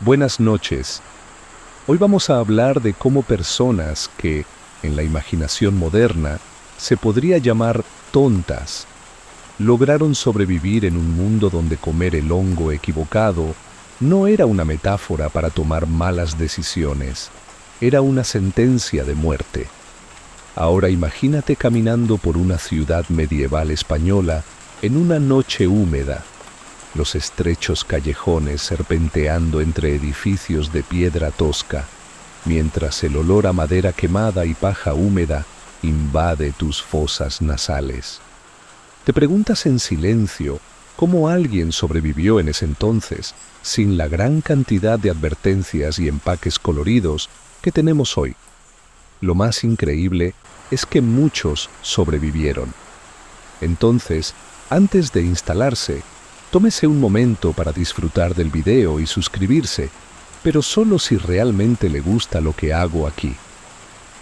Buenas noches. Hoy vamos a hablar de cómo personas que, en la imaginación moderna, se podría llamar tontas, lograron sobrevivir en un mundo donde comer el hongo equivocado no era una metáfora para tomar malas decisiones, era una sentencia de muerte. Ahora imagínate caminando por una ciudad medieval española en una noche húmeda, los estrechos callejones serpenteando entre edificios de piedra tosca, mientras el olor a madera quemada y paja húmeda invade tus fosas nasales. Te preguntas en silencio cómo alguien sobrevivió en ese entonces, sin la gran cantidad de advertencias y empaques coloridos que tenemos hoy. Lo más increíble es que muchos sobrevivieron. Entonces, antes de instalarse, tómese un momento para disfrutar del video y suscribirse, pero solo si realmente le gusta lo que hago aquí.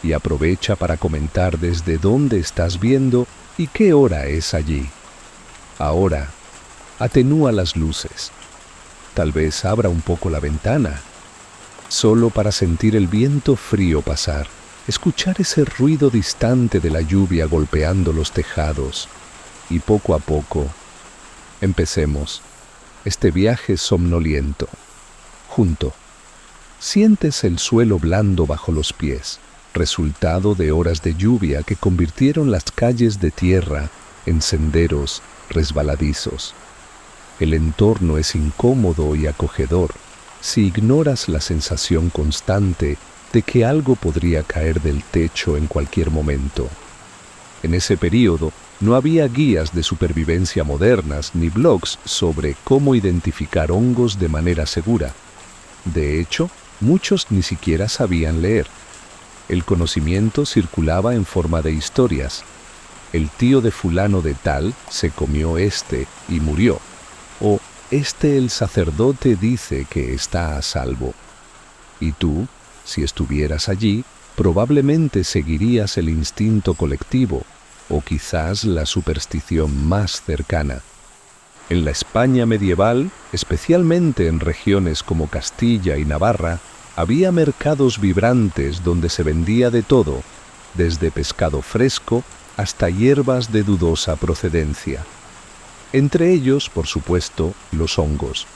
Y aprovecha para comentar desde dónde estás viendo y qué hora es allí. Ahora, atenúa las luces. Tal vez abra un poco la ventana, solo para sentir el viento frío pasar, escuchar ese ruido distante de la lluvia golpeando los tejados, y poco a poco, empecemos este viaje somnoliento. Junto, sientes el suelo blando bajo los pies, resultado de horas de lluvia que convirtieron las calles de tierra en senderos resbaladizos. El entorno es incómodo y acogedor si ignoras la sensación constante de que algo podría caer del techo en cualquier momento. En ese período no había guías de supervivencia modernas ni blogs sobre cómo identificar hongos de manera segura. De hecho, muchos ni siquiera sabían leer. El conocimiento circulaba en forma de historias. El tío de fulano de tal se comió este y murió. O el sacerdote dice que está a salvo. Y tú, si estuvieras allí, probablemente seguirías el instinto colectivo o quizás la superstición más cercana. En la España medieval, especialmente en regiones como Castilla y Navarra, había mercados vibrantes donde se vendía de todo, desde pescado fresco hasta hierbas de dudosa procedencia. Entre ellos, por supuesto, los hongos.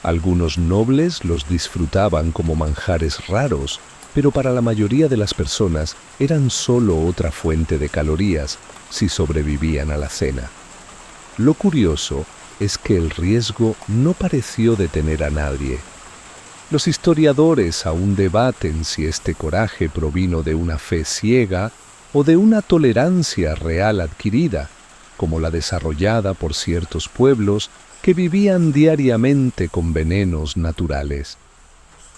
Algunos nobles los disfrutaban como manjares raros, pero para la mayoría de las personas eran solo otra fuente de calorías si sobrevivían a la cena. Lo curioso es que el riesgo no pareció detener a nadie. Los historiadores aún debaten si este coraje provino de una fe ciega o de una tolerancia real adquirida, como la desarrollada por ciertos pueblos que vivían diariamente con venenos naturales.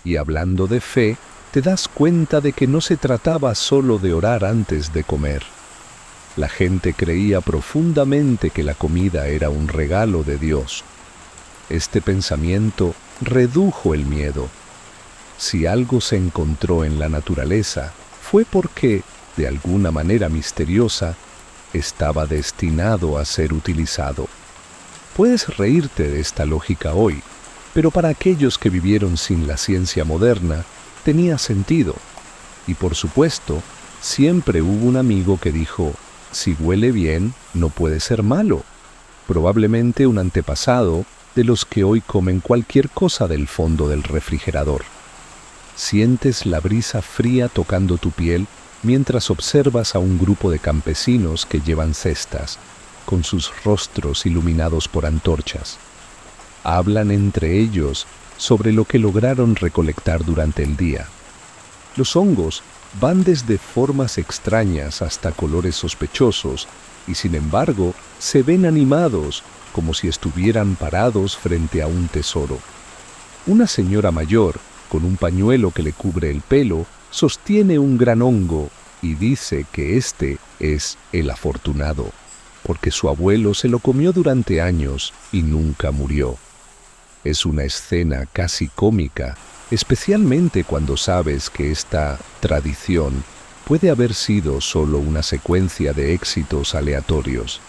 Y hablando de fe, te das cuenta de que no se trataba solo de orar antes de comer. La gente creía profundamente que la comida era un regalo de Dios. Este pensamiento redujo el miedo. Si algo se encontró en la naturaleza, fue porque, de alguna manera misteriosa, estaba destinado a ser utilizado. Puedes reírte de esta lógica hoy, pero para aquellos que vivieron sin la ciencia moderna, tenía sentido. Y por supuesto, siempre hubo un amigo que dijo, si huele bien, no puede ser malo. Probablemente un antepasado de los que hoy comen cualquier cosa del fondo del refrigerador. Sientes la brisa fría tocando tu piel mientras observas a un grupo de campesinos que llevan cestas, con sus rostros iluminados por antorchas. Hablan entre ellos sobre lo que lograron recolectar durante el día. Los hongos van desde formas extrañas hasta colores sospechosos y sin embargo se ven animados como si estuvieran parados frente a un tesoro. Una señora mayor, con un pañuelo que le cubre el pelo, sostiene un gran hongo y dice que este es el afortunado, porque su abuelo se lo comió durante años y nunca murió. Es una escena casi cómica, especialmente cuando sabes que esta tradición puede haber sido solo una secuencia de éxitos aleatorios.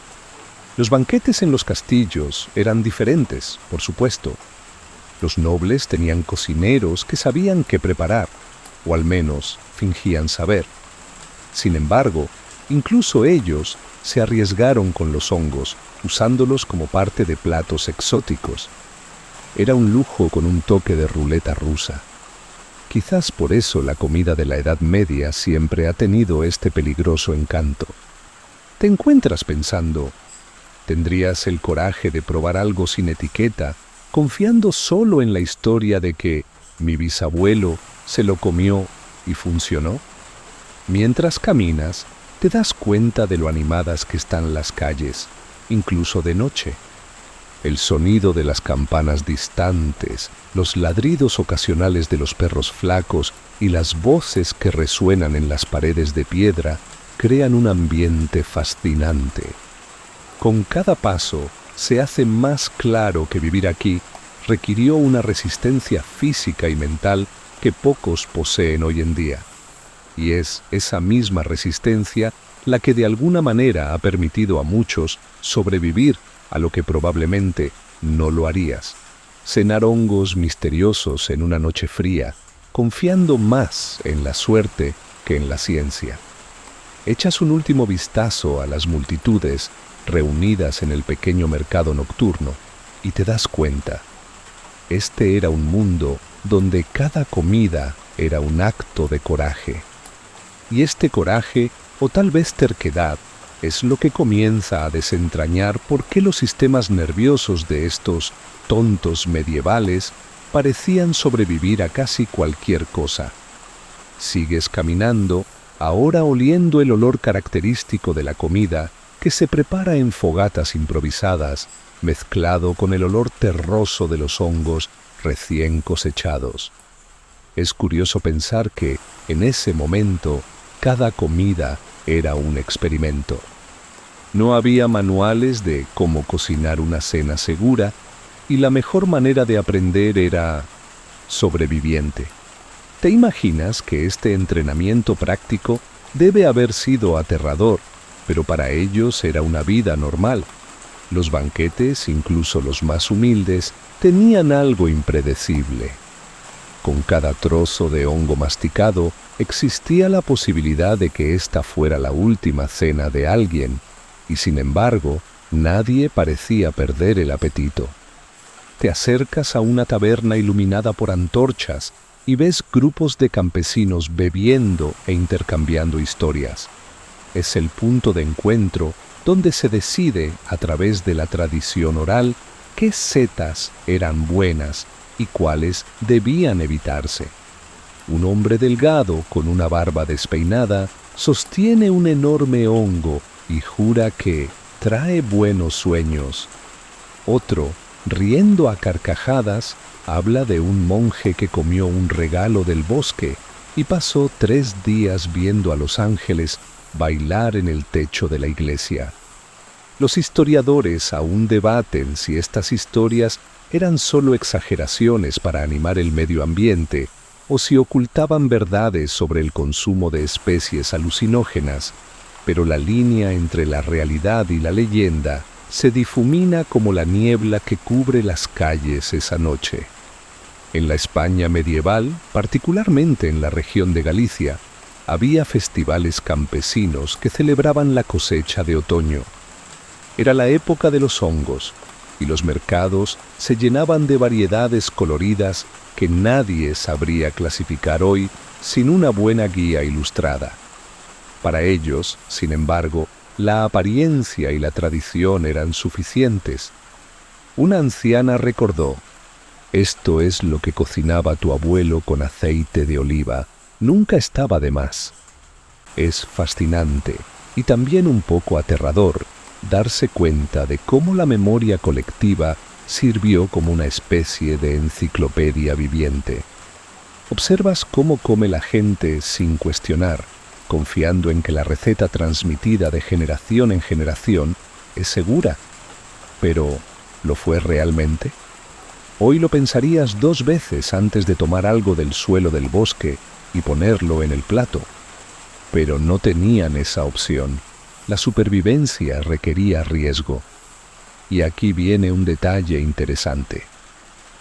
Los banquetes en los castillos eran diferentes, por supuesto. Los nobles tenían cocineros que sabían qué preparar, o al menos fingían saber. Sin embargo, incluso ellos se arriesgaron con los hongos, usándolos como parte de platos exóticos. Era un lujo con un toque de ruleta rusa. Quizás por eso la comida de la Edad Media siempre ha tenido este peligroso encanto. Te encuentras pensando, ¿tendrías el coraje de probar algo sin etiqueta, confiando solo en la historia de que mi bisabuelo se lo comió y funcionó? Mientras caminas, te das cuenta de lo animadas que están las calles, incluso de noche. El sonido de las campanas distantes, los ladridos ocasionales de los perros flacos y las voces que resuenan en las paredes de piedra crean un ambiente fascinante. Con cada paso se hace más claro que vivir aquí requirió una resistencia física y mental que pocos poseen hoy en día. Y es esa misma resistencia la que de alguna manera ha permitido a muchos sobrevivir a lo que probablemente no lo harías. Cenar hongos misteriosos en una noche fría, confiando más en la suerte que en la ciencia. Echas un último vistazo a las multitudes reunidas en el pequeño mercado nocturno y te das cuenta. Este era un mundo donde cada comida era un acto de coraje. Y este coraje, o tal vez terquedad, es lo que comienza a desentrañar por qué los sistemas nerviosos de estos tontos medievales parecían sobrevivir a casi cualquier cosa. Sigues caminando, ahora oliendo el olor característico de la comida que se prepara en fogatas improvisadas, mezclado con el olor terroso de los hongos recién cosechados. Es curioso pensar que, en ese momento, cada comida era un experimento. No había manuales de cómo cocinar una cena segura y la mejor manera de aprender era sobreviviente. ¿Te imaginas que este entrenamiento práctico debe haber sido aterrador, pero para ellos era una vida normal? Los banquetes, incluso los más humildes, tenían algo impredecible. Con cada trozo de hongo masticado, existía la posibilidad de que esta fuera la última cena de alguien, y sin embargo, nadie parecía perder el apetito. Te acercas a una taberna iluminada por antorchas y ves grupos de campesinos bebiendo e intercambiando historias. Es el punto de encuentro donde se decide, a través de la tradición oral, qué setas eran buenas y cuáles debían evitarse. Un hombre delgado, con una barba despeinada, sostiene un enorme hongo y jura que trae buenos sueños. Otro, riendo a carcajadas, habla de un monje que comió un regalo del bosque y pasó 3 días viendo a los ángeles bailar en el techo de la iglesia. Los historiadores aún debaten si estas historias eran solo exageraciones para animar el medio ambiente o si ocultaban verdades sobre el consumo de especies alucinógenas, pero la línea entre la realidad y la leyenda se difumina como la niebla que cubre las calles esa noche. En la España medieval, particularmente en la región de Galicia, había festivales campesinos que celebraban la cosecha de otoño. Era la época de los hongos, y los mercados se llenaban de variedades coloridas que nadie sabría clasificar hoy sin una buena guía ilustrada. Para ellos, sin embargo, la apariencia y la tradición eran suficientes. Una anciana recordó: «Esto es lo que cocinaba tu abuelo con aceite de oliva. Nunca estaba de más». Es fascinante y también un poco aterrador darse cuenta de cómo la memoria colectiva sirvió como una especie de enciclopedia viviente. Observas cómo come la gente sin cuestionar, confiando en que la receta transmitida de generación en generación es segura. Pero, ¿lo fue realmente? Hoy lo pensarías 2 veces antes de tomar algo del suelo del bosque y ponerlo en el plato. Pero no tenían esa opción. La supervivencia requería riesgo. Y aquí viene un detalle interesante.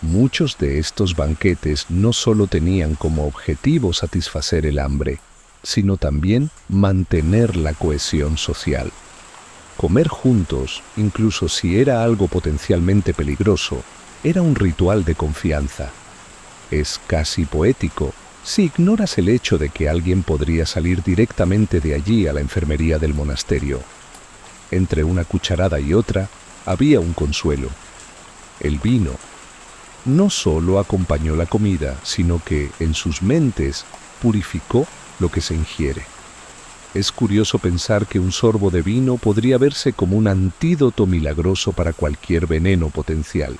Muchos de estos banquetes no solo tenían como objetivo satisfacer el hambre, sino también mantener la cohesión social. Comer juntos, incluso si era algo potencialmente peligroso, era un ritual de confianza. Es casi poético si ignoras el hecho de que alguien podría salir directamente de allí a la enfermería del monasterio. Entre una cucharada y otra había un consuelo: el vino. No solo acompañó la comida, sino que, en sus mentes, purificó lo que se ingiere. Es curioso pensar que un sorbo de vino podría verse como un antídoto milagroso para cualquier veneno potencial.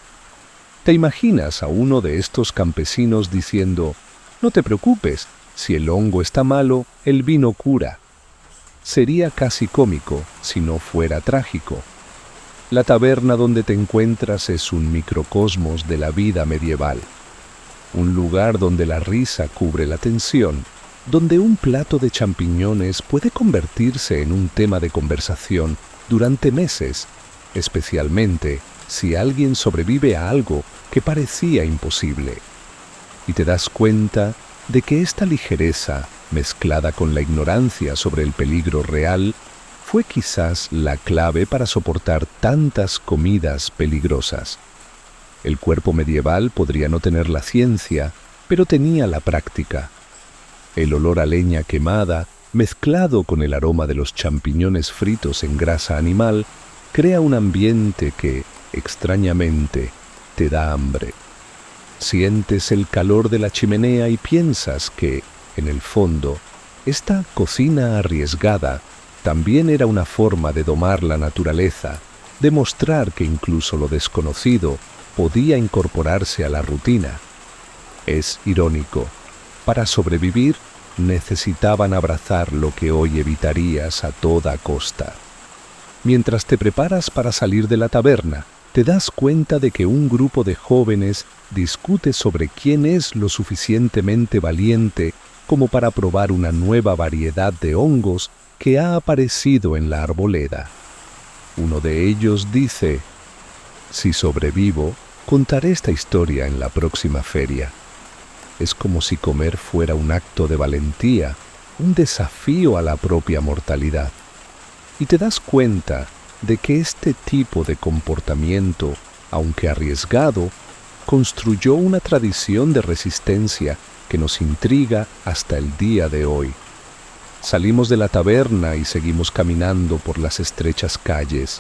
¿Te imaginas a uno de estos campesinos diciendo: «No te preocupes, si el hongo está malo, el vino cura»? Sería casi cómico si no fuera trágico. La taberna donde te encuentras es un microcosmos de la vida medieval, un lugar donde la risa cubre la tensión, donde un plato de champiñones puede convertirse en un tema de conversación durante meses, especialmente si alguien sobrevive a algo que parecía imposible. Y te das cuenta de que esta ligereza, mezclada con la ignorancia sobre el peligro real, fue quizás la clave para soportar tantas comidas peligrosas. El cuerpo medieval podría no tener la ciencia, pero tenía la práctica. El olor a leña quemada, mezclado con el aroma de los champiñones fritos en grasa animal, crea un ambiente que, extrañamente, te da hambre. Sientes el calor de la chimenea y piensas que, en el fondo, esta cocina arriesgada también era una forma de domar la naturaleza, de mostrar que incluso lo desconocido podía incorporarse a la rutina. Es irónico. Para sobrevivir, necesitaban abrazar lo que hoy evitarías a toda costa. Mientras te preparas para salir de la taberna, te das cuenta de que un grupo de jóvenes discute sobre quién es lo suficientemente valiente como para probar una nueva variedad de hongos que ha aparecido en la arboleda. Uno de ellos dice: «Si sobrevivo, contaré esta historia en la próxima feria». Es como si comer fuera un acto de valentía, un desafío a la propia mortalidad. Y te das cuenta de que este tipo de comportamiento, aunque arriesgado, construyó una tradición de resistencia que nos intriga hasta el día de hoy. Salimos de la taberna y seguimos caminando por las estrechas calles,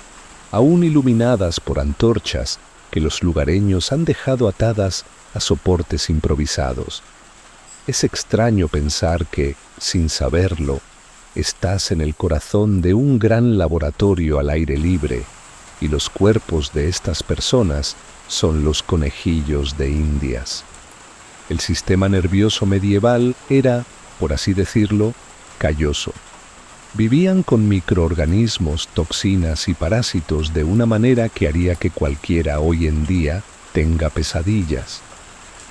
aún iluminadas por antorchas que los lugareños han dejado atadas a soportes improvisados. Es extraño pensar que, sin saberlo, estás en el corazón de un gran laboratorio al aire libre, y los cuerpos de estas personas son los conejillos de Indias. El sistema nervioso medieval era, por así decirlo, calloso. Vivían con microorganismos, toxinas y parásitos de una manera que haría que cualquiera hoy en día tenga pesadillas.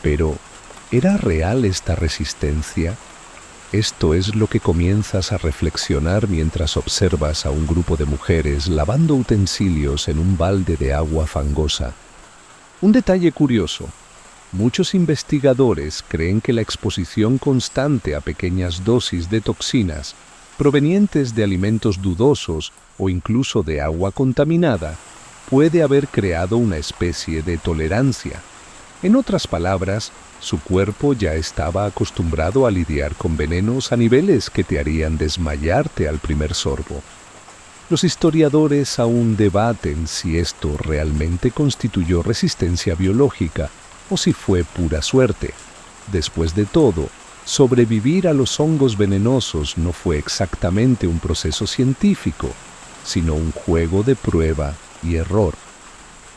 Pero, ¿era real esta resistencia? Esto es lo que comienzas a reflexionar mientras observas a un grupo de mujeres lavando utensilios en un balde de agua fangosa. Un detalle curioso: muchos investigadores creen que la exposición constante a pequeñas dosis de toxinas provenientes de alimentos dudosos o incluso de agua contaminada puede haber creado una especie de tolerancia. En otras palabras, su cuerpo ya estaba acostumbrado a lidiar con venenos a niveles que te harían desmayarte al primer sorbo. Los historiadores aún debaten si esto realmente constituyó resistencia biológica o si fue pura suerte. Después de todo, sobrevivir a los hongos venenosos no fue exactamente un proceso científico, sino un juego de prueba y error.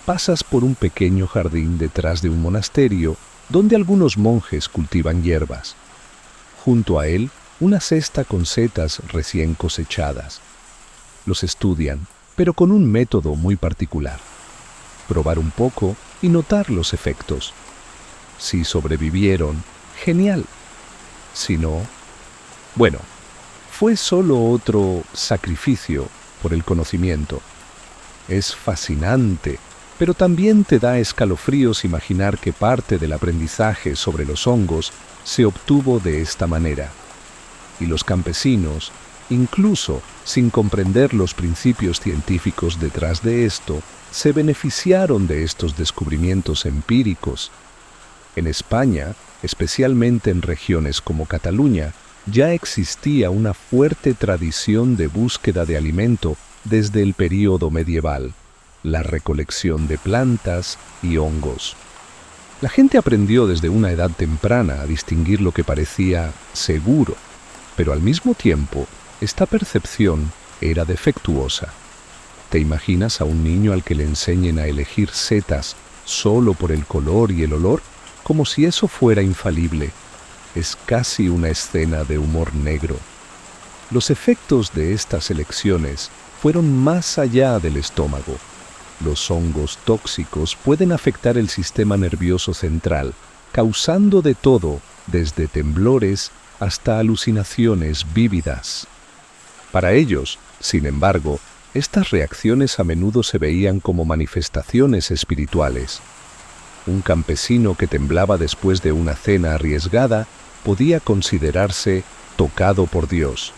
Pasas por un pequeño jardín detrás de un monasterio donde algunos monjes cultivan hierbas. Junto a él, una cesta con setas recién cosechadas. Los estudian, pero con un método muy particular: probar un poco y notar los efectos. Si sobrevivieron, genial. Si no, bueno, fue solo otro sacrificio por el conocimiento. Es fascinante Pero también te da escalofríos imaginar que parte del aprendizaje sobre los hongos se obtuvo de esta manera. Y los campesinos, incluso sin comprender los principios científicos detrás de esto, se beneficiaron de estos descubrimientos empíricos. En España, especialmente en regiones como Cataluña, ya existía una fuerte tradición de búsqueda de alimento desde el período medieval, la recolección de plantas y hongos. La gente aprendió desde una edad temprana a distinguir lo que parecía seguro, pero al mismo tiempo, esta percepción era defectuosa. ¿Te imaginas a un niño al que le enseñen a elegir setas solo por el color y el olor, como si eso fuera infalible? Es casi una escena de humor negro. Los efectos de estas elecciones fueron más allá del estómago. Los hongos tóxicos pueden afectar el sistema nervioso central, causando de todo, desde temblores hasta alucinaciones vívidas. Para ellos, sin embargo, estas reacciones a menudo se veían como manifestaciones espirituales. Un campesino que temblaba después de una cena arriesgada podía considerarse tocado por Dios.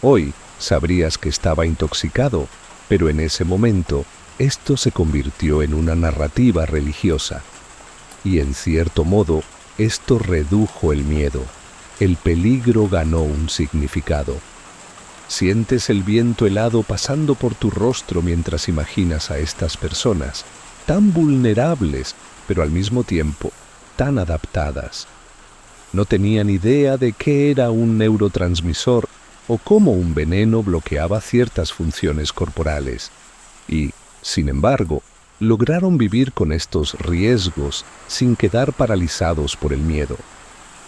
Hoy sabrías que estaba intoxicado, pero en ese momento esto se convirtió en una narrativa religiosa. Y en cierto modo, esto redujo el miedo. El peligro ganó un significado. Sientes el viento helado pasando por tu rostro mientras imaginas a estas personas, tan vulnerables, pero al mismo tiempo tan adaptadas. No tenían idea de qué era un neurotransmisor o cómo un veneno bloqueaba ciertas funciones corporales. Y, sin embargo, lograron vivir con estos riesgos sin quedar paralizados por el miedo.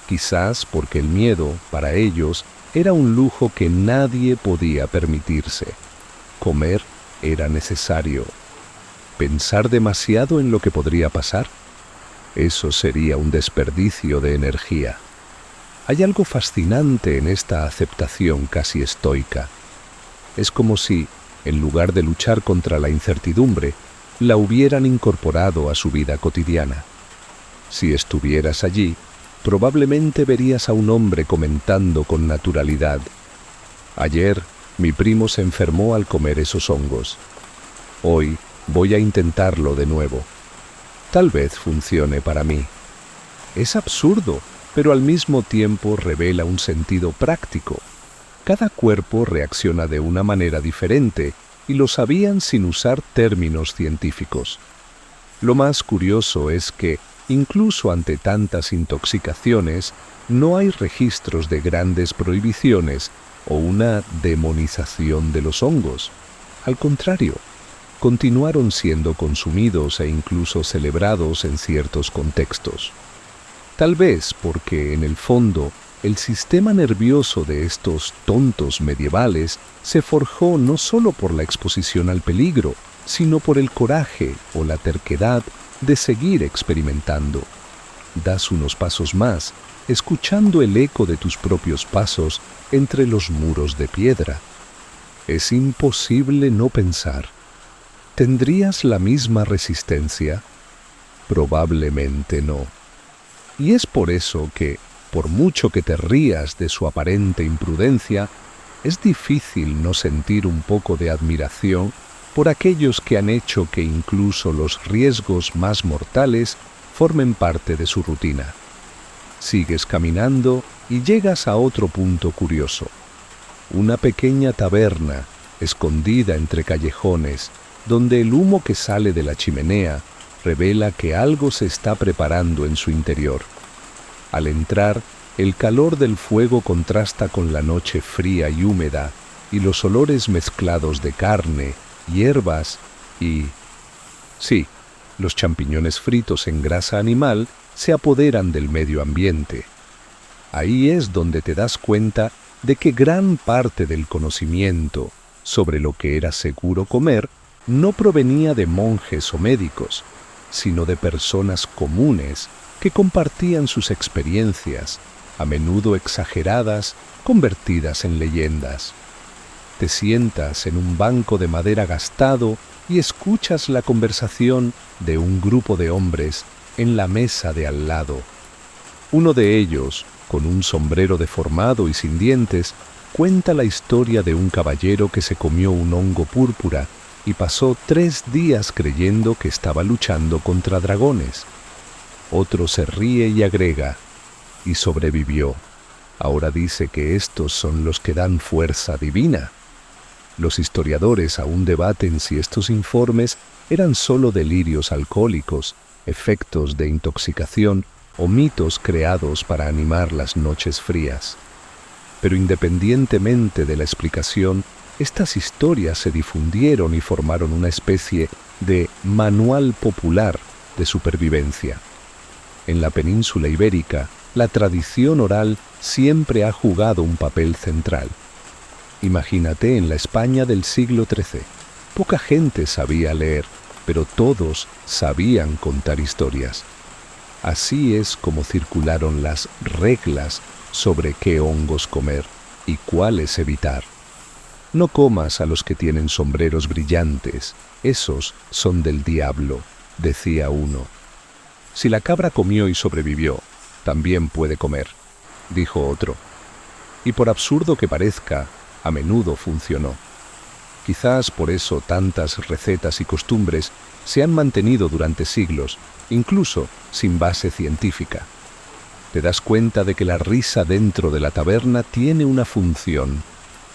Quizás porque el miedo, para ellos, era un lujo que nadie podía permitirse. Comer era necesario. ¿Pensar demasiado en lo que podría pasar? Eso sería un desperdicio de energía. Hay algo fascinante en esta aceptación casi estoica. Es como si, en lugar de luchar contra la incertidumbre, la hubieran incorporado a su vida cotidiana. Si estuvieras allí, probablemente verías a un hombre comentando con naturalidad: ayer mi primo se enfermó al comer esos hongos. Hoy voy a intentarlo de nuevo. Tal vez funcione para mí. Es absurdo, pero al mismo tiempo revela un sentido práctico. Cada cuerpo reacciona de una manera diferente y lo sabían sin usar términos científicos. Lo más curioso es que, incluso ante tantas intoxicaciones, no hay registros de grandes prohibiciones o una demonización de los hongos. Al contrario, continuaron siendo consumidos e incluso celebrados en ciertos contextos. Tal vez porque, en el fondo, el sistema nervioso de estos tontos medievales se forjó no solo por la exposición al peligro, sino por el coraje o la terquedad de seguir experimentando. Das unos pasos más, escuchando el eco de tus propios pasos entre los muros de piedra. Es imposible no pensar: ¿tendrías la misma resistencia? Probablemente no. Y es por eso que, por mucho que te rías de su aparente imprudencia, es difícil no sentir un poco de admiración por aquellos que han hecho que incluso los riesgos más mortales formen parte de su rutina. Sigues caminando y llegas a otro punto curioso. Una pequeña taberna, escondida entre callejones, donde el humo que sale de la chimenea revela que algo se está preparando en su interior. Al entrar, el calor del fuego contrasta con la noche fría y húmeda y los olores mezclados de carne, hierbas y... sí, los champiñones fritos en grasa animal se apoderan del medio ambiente. Ahí es donde te das cuenta de que gran parte del conocimiento sobre lo que era seguro comer no provenía de monjes o médicos, sino de personas comunes que compartían sus experiencias, a menudo exageradas, convertidas en leyendas. Te sientas en un banco de madera gastado y escuchas la conversación de un grupo de hombres en la mesa de al lado. Uno de ellos, con un sombrero deformado y sin dientes, cuenta la historia de un caballero que se comió un hongo púrpura y pasó 3 días creyendo que estaba luchando contra dragones. Otro se ríe y agrega, y sobrevivió. Ahora dice que estos son los que dan fuerza divina. Los historiadores aún debaten si estos informes eran solo delirios alcohólicos, efectos de intoxicación o mitos creados para animar las noches frías. Pero independientemente de la explicación, estas historias se difundieron y formaron una especie de manual popular de supervivencia. En la península ibérica, la tradición oral siempre ha jugado un papel central. Imagínate en la España del siglo XIII. Poca gente sabía leer, pero todos sabían contar historias. Así es como circularon las reglas sobre qué hongos comer y cuáles evitar. No comas a los que tienen sombreros brillantes, esos son del diablo, decía uno. Si la cabra comió y sobrevivió, también puede comer, dijo otro. Y por absurdo que parezca, a menudo funcionó. Quizás por eso tantas recetas y costumbres se han mantenido durante siglos, incluso sin base científica. Te das cuenta de que la risa dentro de la taberna tiene una función: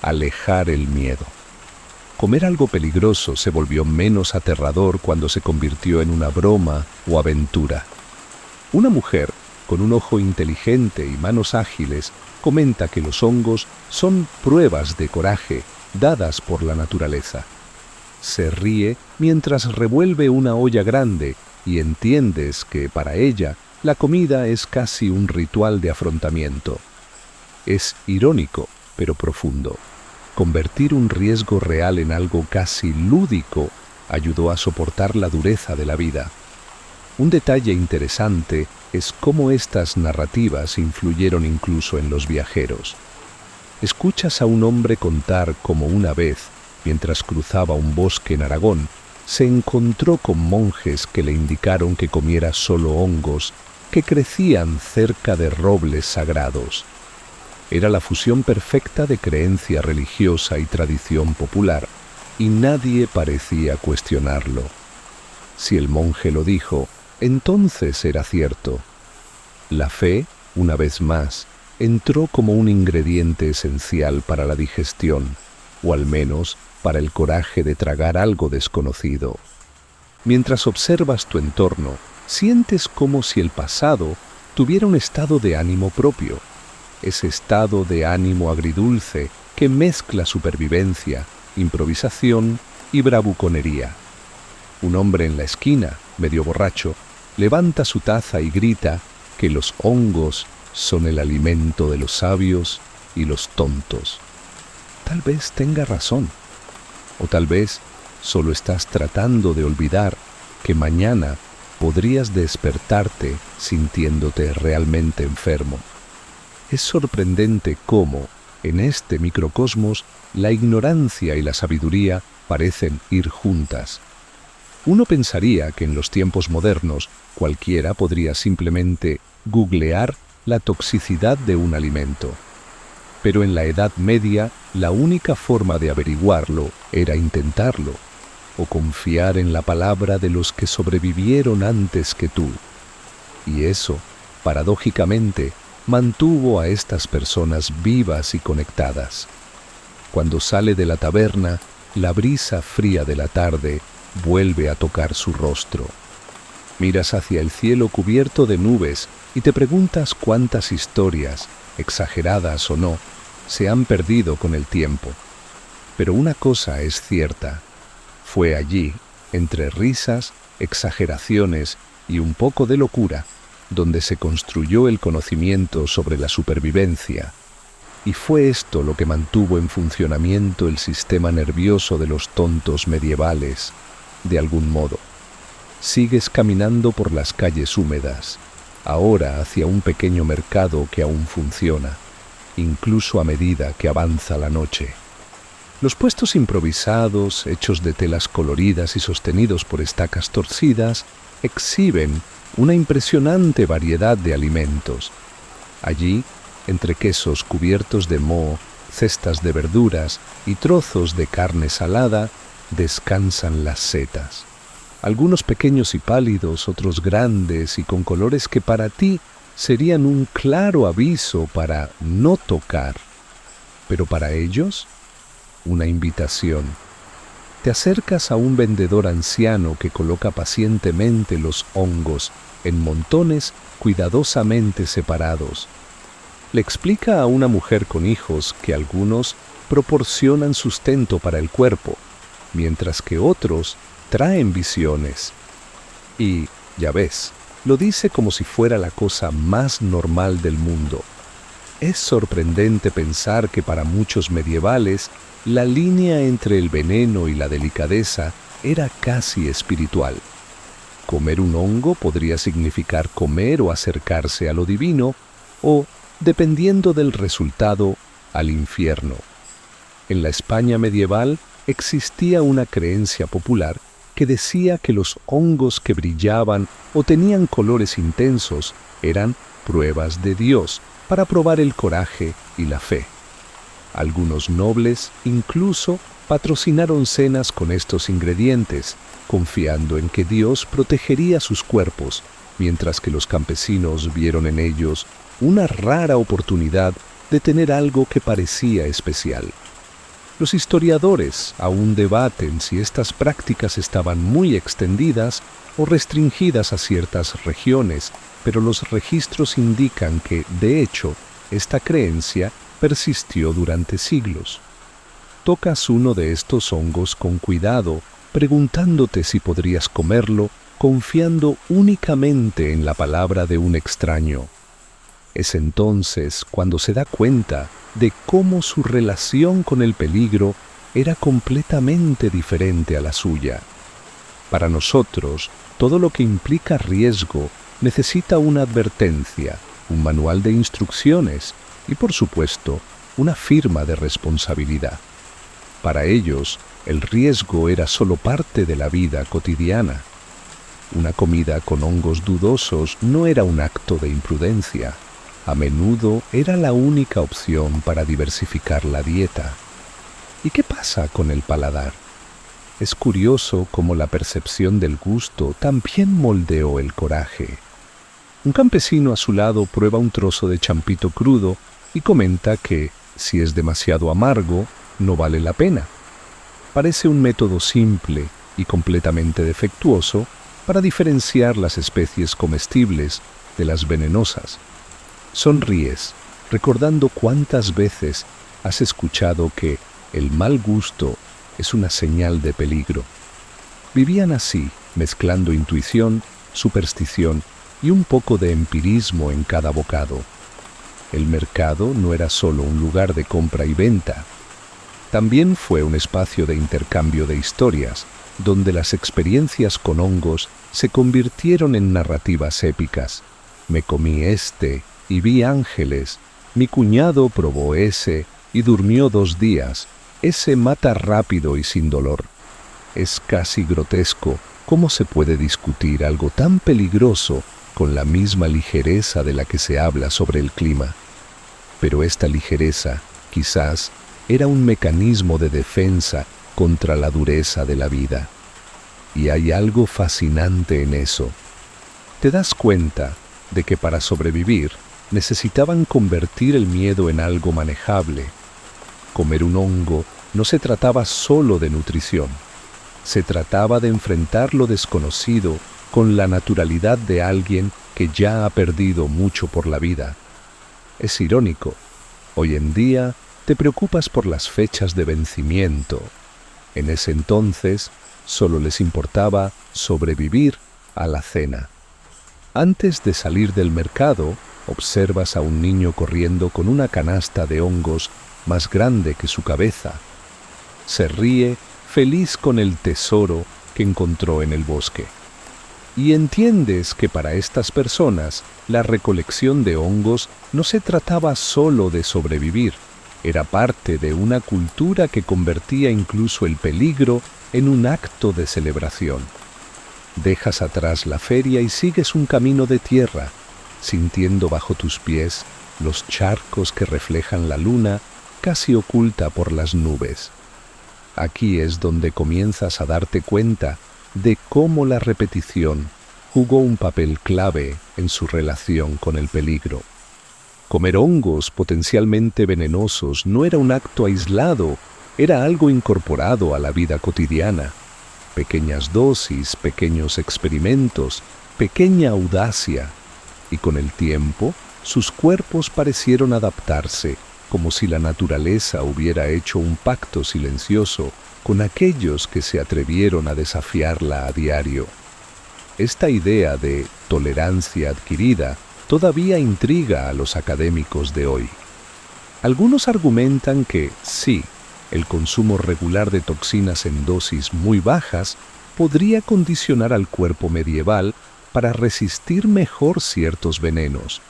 alejar el miedo. Comer algo peligroso se volvió menos aterrador cuando se convirtió en una broma o aventura. Una mujer, con un ojo inteligente y manos ágiles, comenta que los hongos son pruebas de coraje dadas por la naturaleza. Se ríe mientras revuelve una olla grande y entiendes que para ella la comida es casi un ritual de afrontamiento. Es irónico, pero profundo. Convertir un riesgo real en algo casi lúdico ayudó a soportar la dureza de la vida. Un detalle interesante es cómo estas narrativas influyeron incluso en los viajeros. Escuchas a un hombre contar cómo una vez, mientras cruzaba un bosque en Aragón, se encontró con monjes que le indicaron que comiera solo hongos que crecían cerca de robles sagrados. Era la fusión perfecta de creencia religiosa y tradición popular, y nadie parecía cuestionarlo. Si el monje lo dijo, entonces era cierto. La fe, una vez más, entró como un ingrediente esencial para la digestión, o al menos para el coraje de tragar algo desconocido. Mientras observas tu entorno, sientes como si el pasado tuviera un estado de ánimo propio. Ese estado de ánimo agridulce que mezcla supervivencia, improvisación y bravuconería. Un hombre en la esquina, medio borracho, levanta su taza y grita que los hongos son el alimento de los sabios y los tontos. Tal vez tenga razón, o tal vez solo estás tratando de olvidar que mañana podrías despertarte sintiéndote realmente enfermo. Es sorprendente cómo, en este microcosmos, la ignorancia y la sabiduría parecen ir juntas. Uno pensaría que en los tiempos modernos cualquiera podría simplemente googlear la toxicidad de un alimento. Pero en la Edad Media, la única forma de averiguarlo era intentarlo, o confiar en la palabra de los que sobrevivieron antes que tú. Y eso, paradójicamente, mantuvo a estas personas vivas y conectadas. Cuando sale de la taberna, la brisa fría de la tarde vuelve a tocar su rostro. Miras hacia el cielo cubierto de nubes y te preguntas cuántas historias, exageradas o no, se han perdido con el tiempo. Pero una cosa es cierta: fue allí, entre risas, exageraciones y un poco de locura, donde se construyó el conocimiento sobre la supervivencia. Y fue esto lo que mantuvo en funcionamiento el sistema nervioso de los tontos medievales, de algún modo. Sigues caminando por las calles húmedas, ahora hacia un pequeño mercado que aún funciona, incluso a medida que avanza la noche. Los puestos improvisados, hechos de telas coloridas y sostenidos por estacas torcidas, exhiben una impresionante variedad de alimentos. Allí, entre quesos cubiertos de moho, cestas de verduras y trozos de carne salada, descansan las setas. Algunos pequeños y pálidos, otros grandes y con colores que para ti serían un claro aviso para no tocar. Pero para ellos, una invitación. Te acercas a un vendedor anciano que coloca pacientemente los hongos en montones cuidadosamente separados. Le explica a una mujer con hijos que algunos proporcionan sustento para el cuerpo, mientras que otros traen visiones. Y, ya ves, lo dice como si fuera la cosa más normal del mundo. Es sorprendente pensar que para muchos medievales la línea entre el veneno y la delicadeza era casi espiritual. Comer un hongo podría significar comer o acercarse a lo divino, o, dependiendo del resultado, al infierno. En la España medieval existía una creencia popular que decía que los hongos que brillaban o tenían colores intensos eran pruebas de Dios para probar el coraje y la fe. Algunos nobles incluso patrocinaron cenas con estos ingredientes, confiando en que Dios protegería sus cuerpos, mientras que los campesinos vieron en ellos una rara oportunidad de tener algo que parecía especial. Los historiadores aún debaten si estas prácticas estaban muy extendidas o restringidas a ciertas regiones, pero los registros indican que, de hecho, esta creencia persistió durante siglos. Tocas uno de estos hongos con cuidado, preguntándote si podrías comerlo, confiando únicamente en la palabra de un extraño. Es entonces cuando se da cuenta de cómo su relación con el peligro era completamente diferente a la suya. Para nosotros, todo lo que implica riesgo necesita una advertencia, un manual de instrucciones y, por supuesto, una firma de responsabilidad. Para ellos, el riesgo era solo parte de la vida cotidiana. Una comida con hongos dudosos no era un acto de imprudencia. A menudo era la única opción para diversificar la dieta. ¿Y qué pasa con el paladar? Es curioso cómo la percepción del gusto también moldeó el coraje. Un campesino a su lado prueba un trozo de champito crudo y comenta que, si es demasiado amargo, no vale la pena. Parece un método simple y completamente defectuoso para diferenciar las especies comestibles de las venenosas. Sonríes, recordando cuántas veces has escuchado que el mal gusto es una señal de peligro. Vivían así, mezclando intuición, superstición y un poco de empirismo en cada bocado. El mercado no era solo un lugar de compra y venta. También fue un espacio de intercambio de historias, donde las experiencias con hongos se convirtieron en narrativas épicas. Me comí este y vi ángeles, mi cuñado probó ese y durmió 2 días, ese mata rápido y sin dolor. Es casi grotesco cómo se puede discutir algo tan peligroso con la misma ligereza de la que se habla sobre el clima. Pero esta ligereza, quizás, era un mecanismo de defensa contra la dureza de la vida. Y hay algo fascinante en eso. Te das cuenta de que para sobrevivir necesitaban convertir el miedo en algo manejable. Comer un hongo no se trataba solo de nutrición. Se trataba de enfrentar lo desconocido con la naturalidad de alguien que ya ha perdido mucho por la vida. Es irónico. Hoy en día te preocupas por las fechas de vencimiento. En ese entonces solo les importaba sobrevivir a la cena. Antes de salir del mercado, observas a un niño corriendo con una canasta de hongos más grande que su cabeza. Se ríe, feliz con el tesoro que encontró en el bosque. Y entiendes que para estas personas la recolección de hongos no se trataba solo de sobrevivir, Era parte de una cultura que convertía incluso el peligro en un acto de celebración. Dejas atrás la feria y sigues un camino de tierra, sintiendo bajo tus pies los charcos que reflejan la luna casi oculta por las nubes. Aquí es donde comienzas a darte cuenta de cómo la repetición jugó un papel clave en su relación con el peligro. Comer hongos potencialmente venenosos no era un acto aislado, era algo incorporado a la vida cotidiana. Pequeñas dosis, pequeños experimentos, pequeña audacia. Y con el tiempo, sus cuerpos parecieron adaptarse, como si la naturaleza hubiera hecho un pacto silencioso con aquellos que se atrevieron a desafiarla a diario. Esta idea de tolerancia adquirida todavía intriga a los académicos de hoy. Algunos argumentan que, sí, el consumo regular de toxinas en dosis muy bajas podría condicionar al cuerpo medieval para resistir mejor ciertos venenos.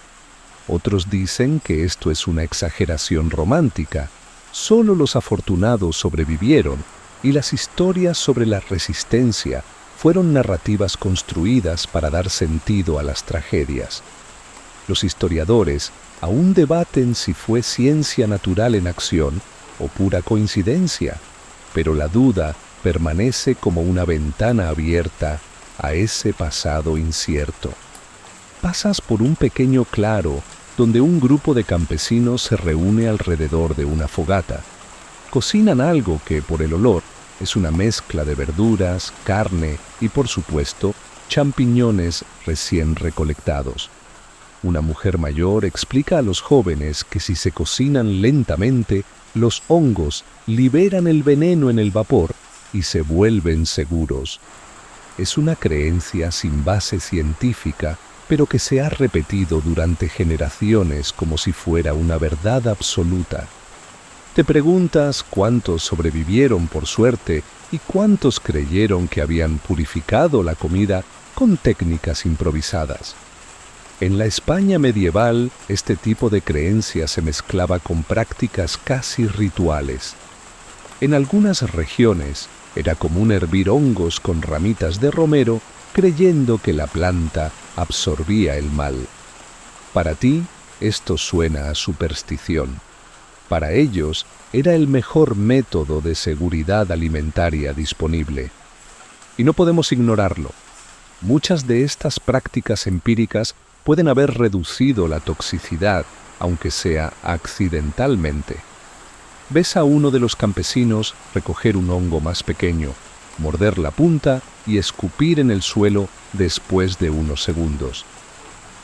Otros dicen que esto es una exageración romántica. Solo los afortunados sobrevivieron y las historias sobre la resistencia fueron narrativas construidas para dar sentido a las tragedias. Los historiadores aún debaten si fue ciencia natural en acción o pura coincidencia, pero la duda permanece como una ventana abierta a ese pasado incierto. Pasas por un pequeño claro donde un grupo de campesinos se reúne alrededor de una fogata. Cocinan algo que, por el olor, es una mezcla de verduras, carne y, por supuesto, champiñones recién recolectados. Una mujer mayor explica a los jóvenes que si se cocinan lentamente, los hongos liberan el veneno en el vapor y se vuelven seguros. Es una creencia sin base científica, pero que se ha repetido durante generaciones como si fuera una verdad absoluta. Te preguntas cuántos sobrevivieron por suerte y cuántos creyeron que habían purificado la comida con técnicas improvisadas. En la España medieval, este tipo de creencia se mezclaba con prácticas casi rituales. En algunas regiones era común hervir hongos con ramitas de romero, creyendo que la planta absorbía el mal. Para ti, esto suena a superstición. Para ellos, era el mejor método de seguridad alimentaria disponible. Y no podemos ignorarlo. Muchas de estas prácticas empíricas pueden haber reducido la toxicidad, aunque sea accidentalmente. Ves a uno de los campesinos recoger un hongo más pequeño, morder la punta y escupir en el suelo después de unos segundos.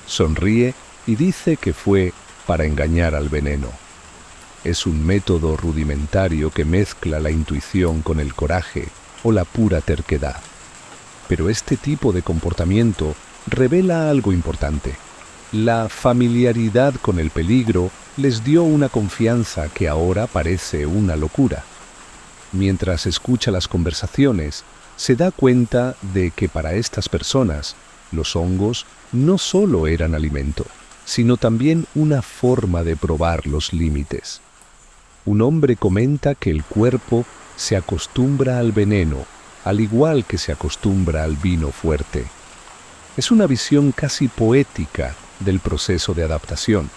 Sonríe y dice que fue para engañar al veneno. Es un método rudimentario que mezcla la intuición con el coraje o la pura terquedad. Pero este tipo de comportamiento revela algo importante. La familiaridad con el peligro les dio una confianza que ahora parece una locura. Mientras escucha las conversaciones, se da cuenta de que para estas personas, los hongos no solo eran alimento, sino también una forma de probar los límites. Un hombre comenta que el cuerpo se acostumbra al veneno, al igual que se acostumbra al vino fuerte. Es una visión casi poética del proceso de adaptación,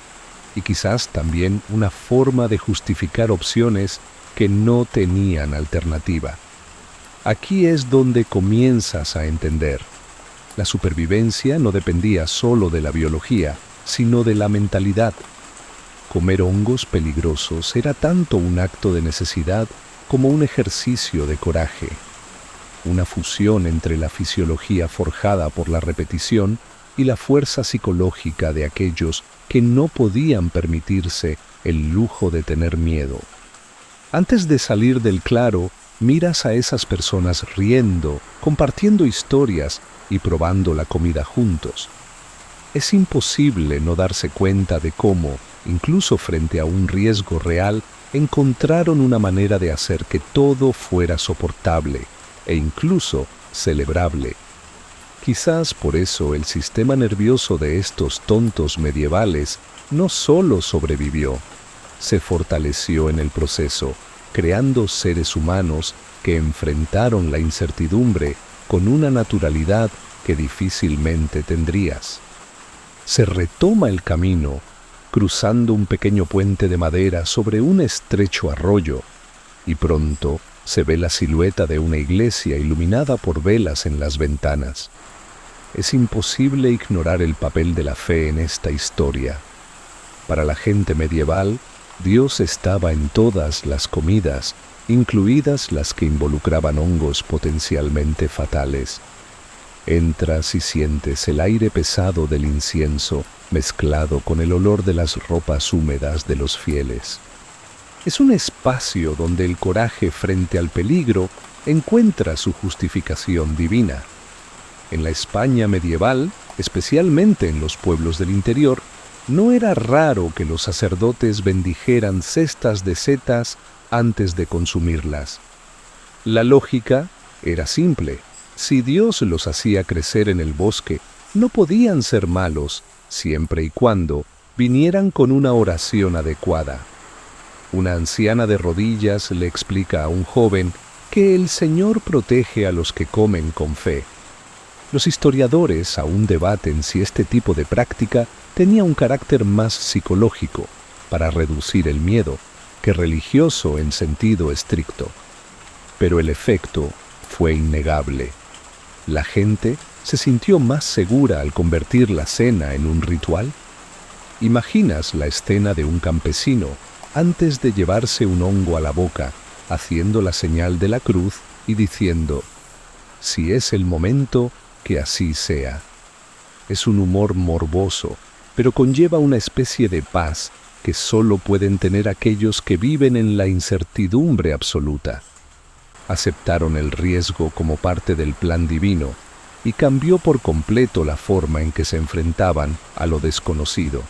y quizás también una forma de justificar opciones que no tenían alternativa. Aquí es donde comienzas a entender. La supervivencia no dependía solo de la biología, sino de la mentalidad. Comer hongos peligrosos era tanto un acto de necesidad como un ejercicio de coraje. Una fusión entre la fisiología forjada por la repetición y la fuerza psicológica de aquellos que no podían permitirse el lujo de tener miedo. Antes de salir del claro, miras a esas personas riendo, compartiendo historias y probando la comida juntos. Es imposible no darse cuenta de cómo, incluso frente a un riesgo real, encontraron una manera de hacer que todo fuera soportable e incluso celebrable. Quizás por eso el sistema nervioso de estos tontos medievales no solo sobrevivió, se fortaleció en el proceso, creando seres humanos que enfrentaron la incertidumbre con una naturalidad que difícilmente tendrías. Se retoma el camino, cruzando un pequeño puente de madera sobre un estrecho arroyo, y pronto se ve la silueta de una iglesia iluminada por velas en las ventanas. Es imposible ignorar el papel de la fe en esta historia. Para la gente medieval, Dios estaba en todas las comidas, incluidas las que involucraban hongos potencialmente fatales. Entras y sientes el aire pesado del incienso mezclado con el olor de las ropas húmedas de los fieles. Es un espacio donde el coraje frente al peligro encuentra su justificación divina. En la España medieval, especialmente en los pueblos del interior, no era raro que los sacerdotes bendijeran cestas de setas antes de consumirlas. La lógica era simple. Si Dios los hacía crecer en el bosque, no podían ser malos siempre y cuando vinieran con una oración adecuada. Una anciana de rodillas le explica a un joven que el Señor protege a los que comen con fe. Los historiadores aún debaten si este tipo de práctica tenía un carácter más psicológico, para reducir el miedo, que religioso en sentido estricto. Pero el efecto fue innegable. La gente se sintió más segura al convertir la cena en un ritual. ¿Imaginas la escena de un campesino antes de llevarse un hongo a la boca, haciendo la señal de la cruz y diciendo: «Si es el momento, que así sea»? Es un humor morboso, pero conlleva una especie de paz que solo pueden tener aquellos que viven en la incertidumbre absoluta. Aceptaron el riesgo como parte del plan divino y cambió por completo la forma en que se enfrentaban a lo desconocido.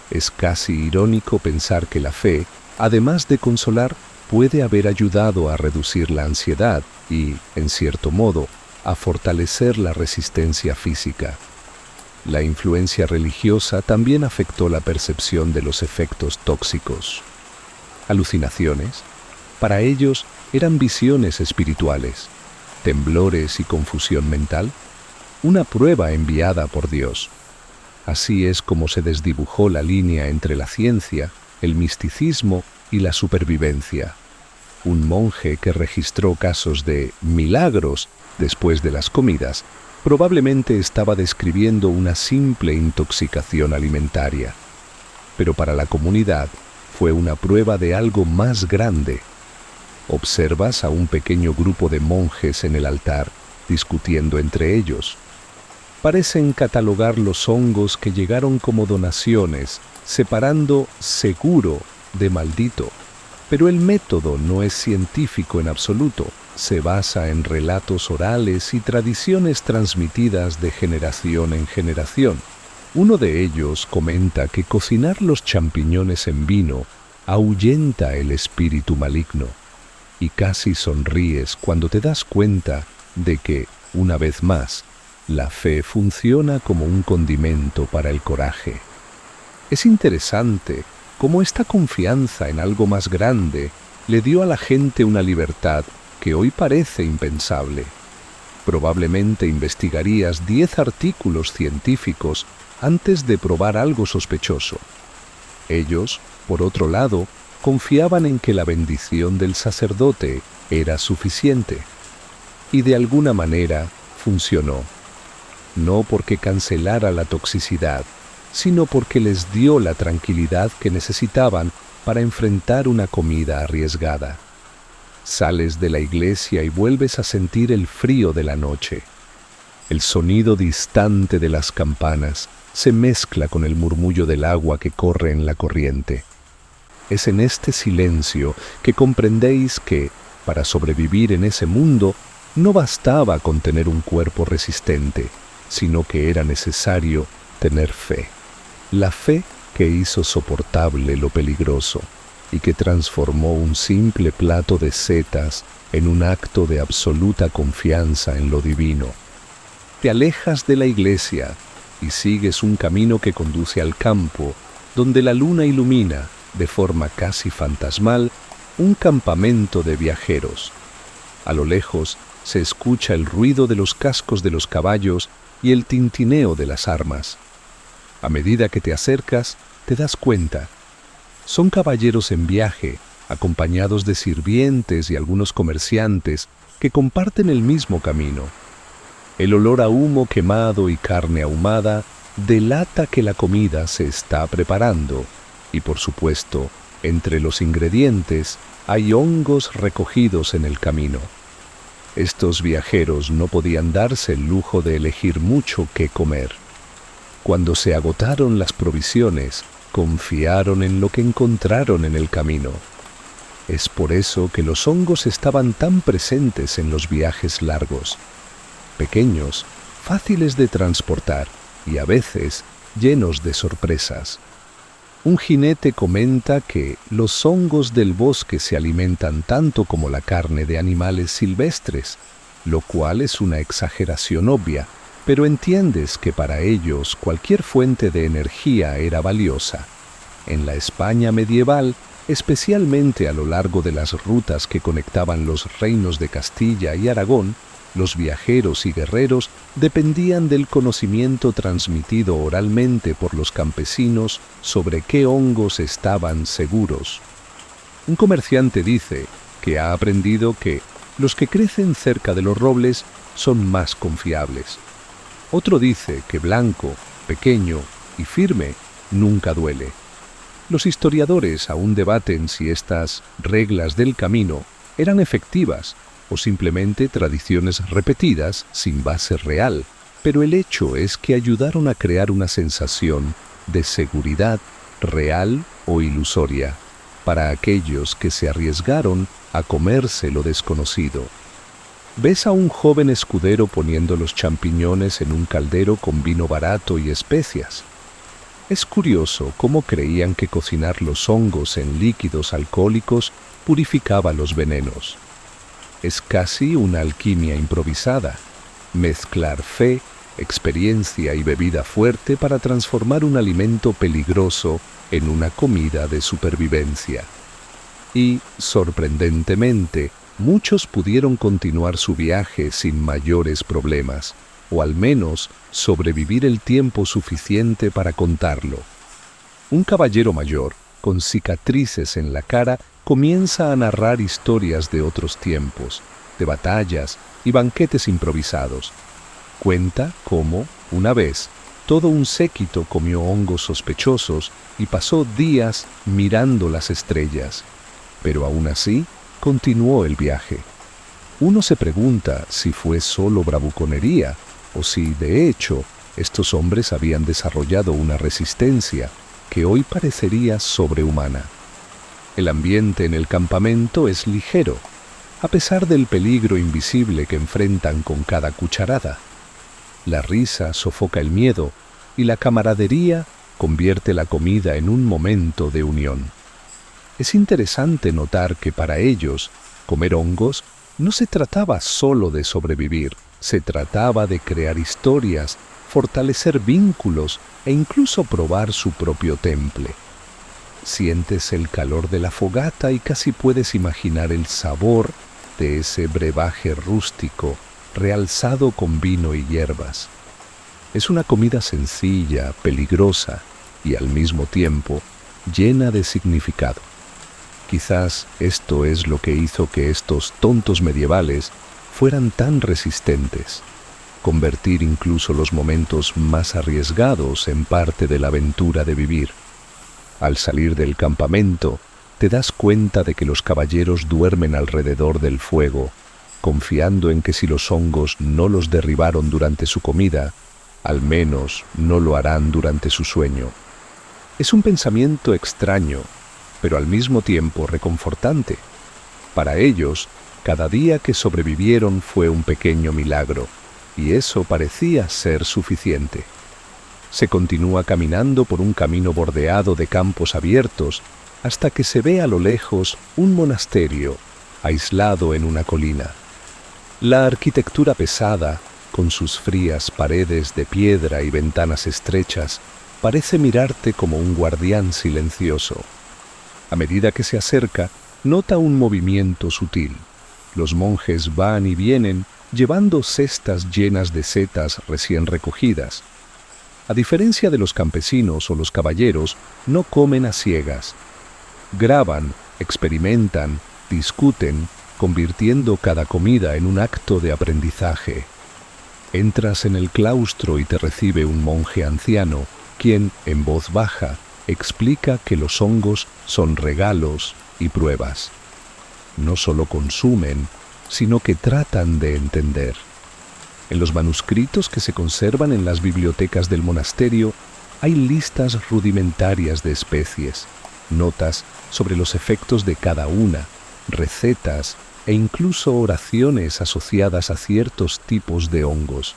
Es casi irónico pensar que la fe, además de consolar, puede haber ayudado a reducir la ansiedad y, en cierto modo, a fortalecer la resistencia física. La influencia religiosa también afectó la percepción de los efectos tóxicos. Alucinaciones, para ellos, eran visiones espirituales, temblores y confusión mental, una prueba enviada por Dios. Así es como se desdibujó la línea entre la ciencia, el misticismo y la supervivencia. Un monje que registró casos de milagros después de las comidas probablemente estaba describiendo una simple intoxicación alimentaria. Pero para la comunidad fue una prueba de algo más grande. Observas a un pequeño grupo de monjes en el altar, discutiendo entre ellos. Parecen catalogar los hongos que llegaron como donaciones, separando seguro de maldito. Pero el método no es científico en absoluto. Se basa en relatos orales y tradiciones transmitidas de generación en generación. Uno de ellos comenta que cocinar los champiñones en vino ahuyenta el espíritu maligno. Y casi sonríes cuando te das cuenta de que, una vez más, la fe funciona como un condimento para el coraje. Es interesante cómo esta confianza en algo más grande le dio a la gente una libertad que hoy parece impensable. Probablemente investigarías 10 artículos científicos antes de probar algo sospechoso. Ellos, por otro lado, confiaban en que la bendición del sacerdote era suficiente. Y de alguna manera funcionó. No porque cancelara la toxicidad, sino porque les dio la tranquilidad que necesitaban para enfrentar una comida arriesgada. Sales de la iglesia y vuelves a sentir el frío de la noche. El sonido distante de las campanas se mezcla con el murmullo del agua que corre en la corriente. Es en este silencio que comprendéis que, para sobrevivir en ese mundo, no bastaba con tener un cuerpo resistente, sino que era necesario tener fe. La fe que hizo soportable lo peligroso y que transformó un simple plato de setas en un acto de absoluta confianza en lo divino. Te alejas de la iglesia y sigues un camino que conduce al campo, donde la luna ilumina de forma casi fantasmal, un campamento de viajeros. A lo lejos se escucha el ruido de los cascos de los caballos y el tintineo de las armas. A medida que te acercas, te das cuenta. Son caballeros en viaje, acompañados de sirvientes y algunos comerciantes que comparten el mismo camino. El olor a humo quemado y carne ahumada delata que la comida se está preparando y, por supuesto, entre los ingredientes hay hongos recogidos en el camino. Estos viajeros no podían darse el lujo de elegir mucho qué comer. Cuando se agotaron las provisiones, confiaron en lo que encontraron en el camino. Es por eso que los hongos estaban tan presentes en los viajes largos. Pequeños, fáciles de transportar y a veces llenos de sorpresas. Un jinete comenta que los hongos del bosque se alimentan tanto como la carne de animales silvestres, lo cual es una exageración obvia, pero entiendes que para ellos cualquier fuente de energía era valiosa. En la España medieval, especialmente a lo largo de las rutas que conectaban los reinos de Castilla y Aragón, los viajeros y guerreros dependían del conocimiento transmitido oralmente por los campesinos sobre qué hongos estaban seguros. Un comerciante dice que ha aprendido que los que crecen cerca de los robles son más confiables. Otro dice que blanco, pequeño y firme nunca duele. Los historiadores aún debaten si estas reglas del camino eran efectivas o simplemente tradiciones repetidas sin base real, pero el hecho es que ayudaron a crear una sensación de seguridad real o ilusoria para aquellos que se arriesgaron a comerse lo desconocido. Ves a un joven escudero poniendo los champiñones en un caldero con vino barato y especias. Es curioso cómo creían que cocinar los hongos en líquidos alcohólicos purificaba los venenos. Es casi una alquimia improvisada, mezclar fe, experiencia y bebida fuerte para transformar un alimento peligroso en una comida de supervivencia. Y, sorprendentemente, muchos pudieron continuar su viaje sin mayores problemas, o al menos sobrevivir el tiempo suficiente para contarlo. Un caballero mayor, con cicatrices en la cara, comienza a narrar historias de otros tiempos, de batallas y banquetes improvisados. Cuenta cómo, una vez, todo un séquito comió hongos sospechosos y pasó días mirando las estrellas. Pero aún así, continuó el viaje. Uno se pregunta si fue solo bravuconería o si, de hecho, estos hombres habían desarrollado una resistencia que hoy parecería sobrehumana. El ambiente en el campamento es ligero, a pesar del peligro invisible que enfrentan con cada cucharada. La risa sofoca el miedo y la camaradería convierte la comida en un momento de unión. Es interesante notar que para ellos, comer hongos no se trataba solo de sobrevivir, se trataba de crear historias, fortalecer vínculos e incluso probar su propio temple. Sientes el calor de la fogata y casi puedes imaginar el sabor de ese brebaje rústico, realzado con vino y hierbas. Es una comida sencilla, peligrosa y al mismo tiempo llena de significado. Quizás esto es lo que hizo que estos tontos medievales fueran tan resistentes, convertir incluso los momentos más arriesgados en parte de la aventura de vivir. Al salir del campamento, te das cuenta de que los caballeros duermen alrededor del fuego, confiando en que si los hongos no los derribaron durante su comida, al menos no lo harán durante su sueño. Es un pensamiento extraño, pero al mismo tiempo reconfortante. Para ellos, cada día que sobrevivieron fue un pequeño milagro, y eso parecía ser suficiente. Se continúa caminando por un camino bordeado de campos abiertos hasta que se ve a lo lejos un monasterio, aislado en una colina. La arquitectura pesada, con sus frías paredes de piedra y ventanas estrechas, parece mirarte como un guardián silencioso. A medida que se acerca, nota un movimiento sutil. Los monjes van y vienen, llevando cestas llenas de setas recién recogidas. A diferencia de los campesinos o los caballeros, no comen a ciegas. Graban, experimentan, discuten, convirtiendo cada comida en un acto de aprendizaje. Entras en el claustro y te recibe un monje anciano, quien, en voz baja, explica que los hongos son regalos y pruebas. No solo consumen, sino que tratan de entender. En los manuscritos que se conservan en las bibliotecas del monasterio hay listas rudimentarias de especies, notas sobre los efectos de cada una, recetas e incluso oraciones asociadas a ciertos tipos de hongos.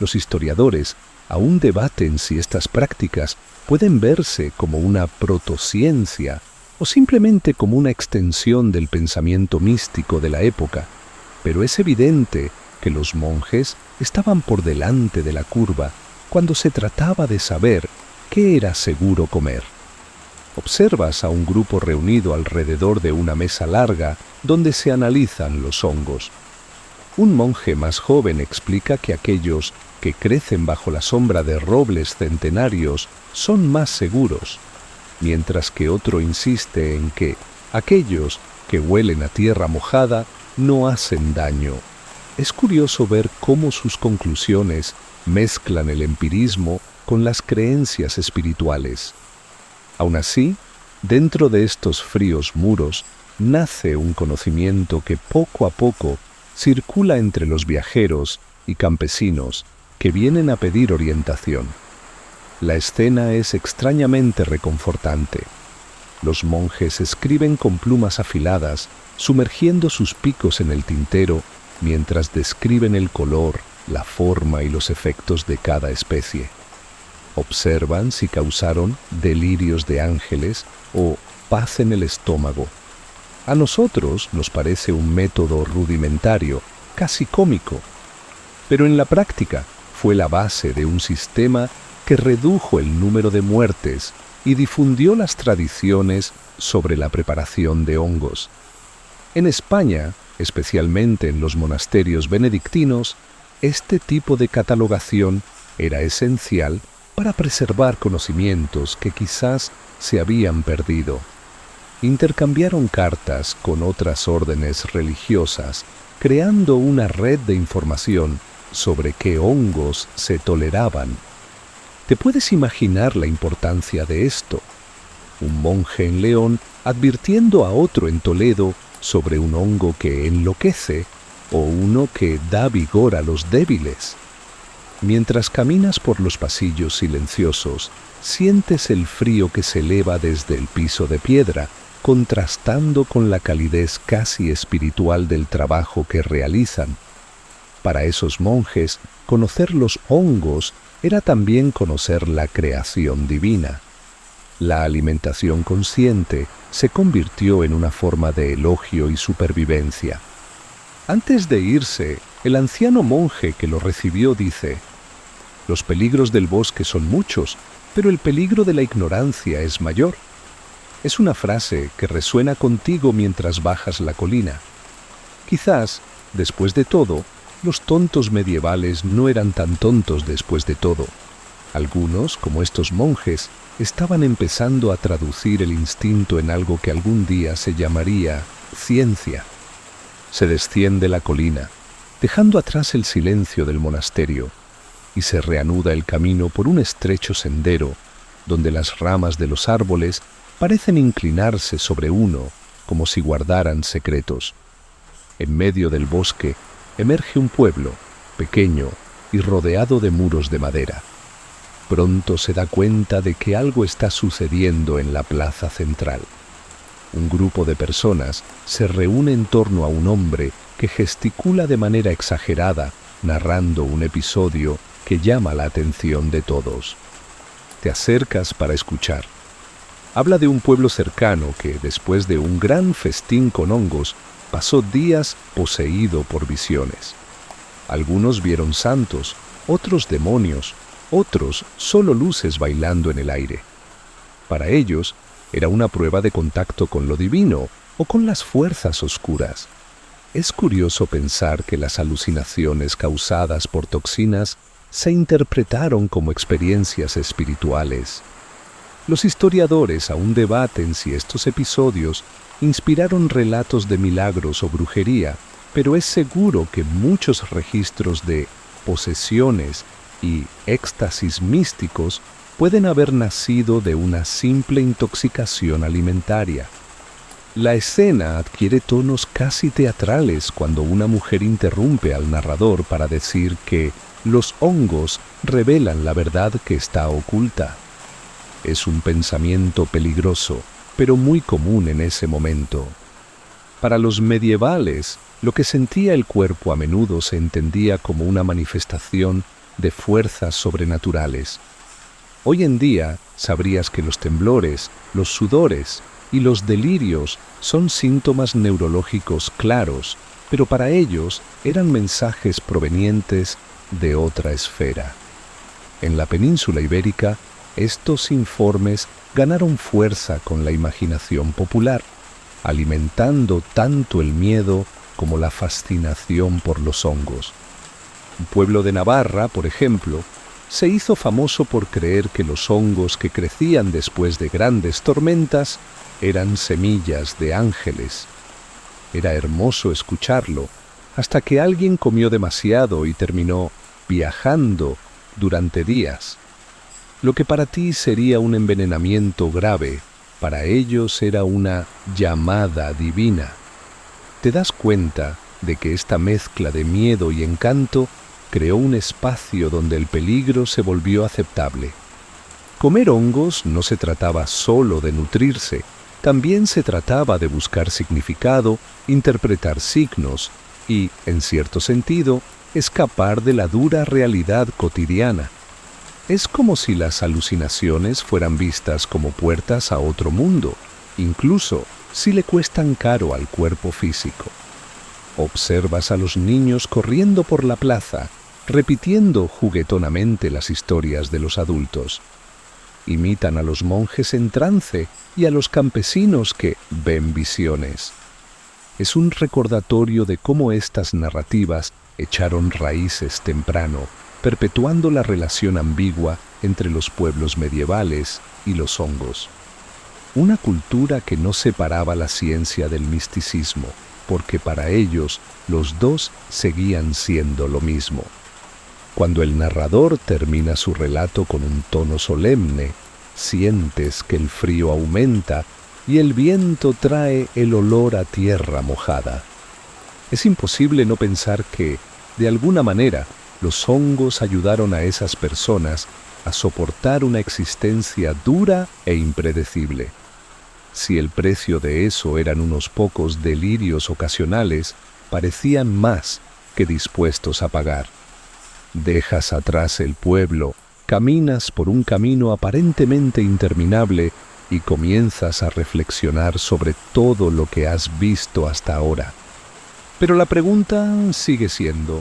Los historiadores aún debaten si estas prácticas pueden verse como una protociencia o simplemente como una extensión del pensamiento místico de la época, pero es evidente que los monjes estaban por delante de la curva cuando se trataba de saber qué era seguro comer. Observas a un grupo reunido alrededor de una mesa larga donde se analizan los hongos. Un monje más joven explica que aquellos que crecen bajo la sombra de robles centenarios son más seguros, mientras que otro insiste en que aquellos que huelen a tierra mojada no hacen daño. Es curioso ver cómo sus conclusiones mezclan el empirismo con las creencias espirituales. Aún así, dentro de estos fríos muros nace un conocimiento que poco a poco circula entre los viajeros y campesinos que vienen a pedir orientación. La escena es extrañamente reconfortante. Los monjes escriben con plumas afiladas, sumergiendo sus picos en el tintero mientras describen el color, la forma y los efectos de cada especie. Observan si causaron delirios de ángeles o paz en el estómago. A nosotros nos parece un método rudimentario, casi cómico, pero en la práctica fue la base de un sistema que redujo el número de muertes y difundió las tradiciones sobre la preparación de hongos. En España, especialmente en los monasterios benedictinos, este tipo de catalogación era esencial para preservar conocimientos que quizás se habían perdido. Intercambiaron cartas con otras órdenes religiosas, creando una red de información sobre qué hongos se toleraban. ¿Te puedes imaginar la importancia de esto? Un monje en León advirtiendo a otro en Toledo sobre un hongo que enloquece o uno que da vigor a los débiles. Mientras caminas por los pasillos silenciosos, sientes el frío que se eleva desde el piso de piedra, contrastando con la calidez casi espiritual del trabajo que realizan. Para esos monjes, conocer los hongos era también conocer la creación divina. La alimentación consciente se convirtió en una forma de elogio y supervivencia. Antes de irse, el anciano monje que lo recibió dice: «Los peligros del bosque son muchos, pero el peligro de la ignorancia es mayor». Es una frase que resuena contigo mientras bajas la colina. Quizás, después de todo, los tontos medievales no eran tan tontos después de todo. Algunos, como estos monjes, estaban empezando a traducir el instinto en algo que algún día se llamaría ciencia. Se desciende la colina, dejando atrás el silencio del monasterio, y se reanuda el camino por un estrecho sendero, donde las ramas de los árboles parecen inclinarse sobre uno, como si guardaran secretos. En medio del bosque emerge un pueblo, pequeño y rodeado de muros de madera. Pronto se da cuenta de que algo está sucediendo en la plaza central. Un grupo de personas se reúne en torno a un hombre que gesticula de manera exagerada, narrando un episodio que llama la atención de todos. Te acercas para escuchar. Habla de un pueblo cercano que, después de un gran festín con hongos, pasó días poseído por visiones. Algunos vieron santos, otros demonios, otros solo luces bailando en el aire. Para ellos, Era una prueba de contacto con lo divino o con las fuerzas oscuras. Es curioso pensar que las alucinaciones causadas por toxinas se interpretaron como experiencias espirituales. Los historiadores aún debaten si estos episodios inspiraron relatos de milagros o brujería, pero es seguro que muchos registros de posesiones y éxtasis místicos pueden haber nacido de una simple intoxicación alimentaria. La escena adquiere tonos casi teatrales cuando una mujer interrumpe al narrador para decir que los hongos revelan la verdad que está oculta. Es un pensamiento peligroso, pero muy común en ese momento. Para los medievales, lo que sentía el cuerpo a menudo se entendía como una manifestación de fuerzas sobrenaturales. Hoy en día sabrías que los temblores, los sudores y los delirios son síntomas neurológicos claros, pero para ellos eran mensajes provenientes de otra esfera. En la península ibérica, estos informes ganaron fuerza con la imaginación popular, alimentando tanto el miedo como la fascinación por los hongos. Un pueblo de Navarra, por ejemplo, se hizo famoso por creer que los hongos que crecían después de grandes tormentas eran semillas de ángeles. Era hermoso escucharlo, hasta que alguien comió demasiado y terminó viajando durante días. Lo que para ti sería un envenenamiento grave, para ellos era una llamada divina. Te das cuenta de que esta mezcla de miedo y encanto creó un espacio donde el peligro se volvió aceptable. Comer hongos no se trataba solo de nutrirse, también se trataba de buscar significado, interpretar signos y, en cierto sentido, escapar de la dura realidad cotidiana. Es como si las alucinaciones fueran vistas como puertas a otro mundo, incluso si le cuestan caro al cuerpo físico. Observas a los niños corriendo por la plaza, repitiendo juguetonamente las historias de los adultos. Imitan a los monjes en trance y a los campesinos que ven visiones. Es un recordatorio de cómo estas narrativas echaron raíces temprano, perpetuando la relación ambigua entre los pueblos medievales y los hongos. Una cultura que no separaba la ciencia del misticismo, porque para ellos los dos seguían siendo lo mismo. Cuando el narrador termina su relato con un tono solemne, sientes que el frío aumenta y el viento trae el olor a tierra mojada. Es imposible no pensar que, de alguna manera, los hongos ayudaron a esas personas a soportar una existencia dura e impredecible. Si el precio de eso eran unos pocos delirios ocasionales, parecían más que dispuestos a pagar. Dejas atrás el pueblo, caminas por un camino aparentemente interminable y comienzas a reflexionar sobre todo lo que has visto hasta ahora. Pero la pregunta sigue siendo: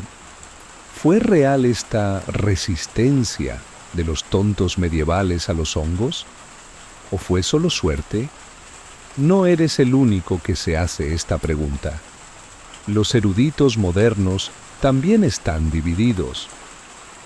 ¿fue real esta resistencia de los tontos medievales a los hongos? ¿O fue solo suerte? No eres el único que se hace esta pregunta. Los eruditos modernos también están divididos.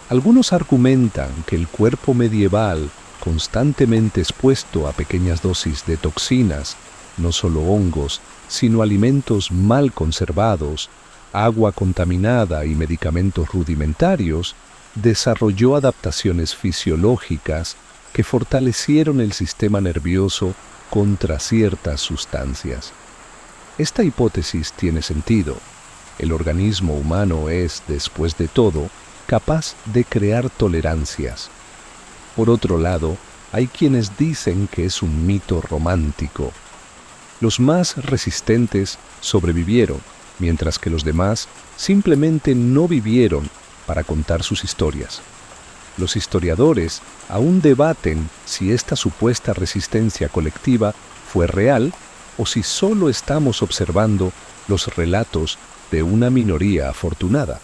Algunos argumentan que el cuerpo medieval, constantemente expuesto a pequeñas dosis de toxinas, no solo hongos, sino alimentos mal conservados, agua contaminada y medicamentos rudimentarios, desarrolló adaptaciones fisiológicas que fortalecieron el sistema nervioso contra ciertas sustancias. Esta hipótesis tiene sentido. El organismo humano es, después de todo, capaz de crear tolerancias. Por otro lado, hay quienes dicen que es un mito romántico. Los más resistentes sobrevivieron, mientras que los demás simplemente no vivieron para contar sus historias. Los historiadores aún debaten si esta supuesta resistencia colectiva fue real o si solo estamos observando los relatos de una minoría afortunada.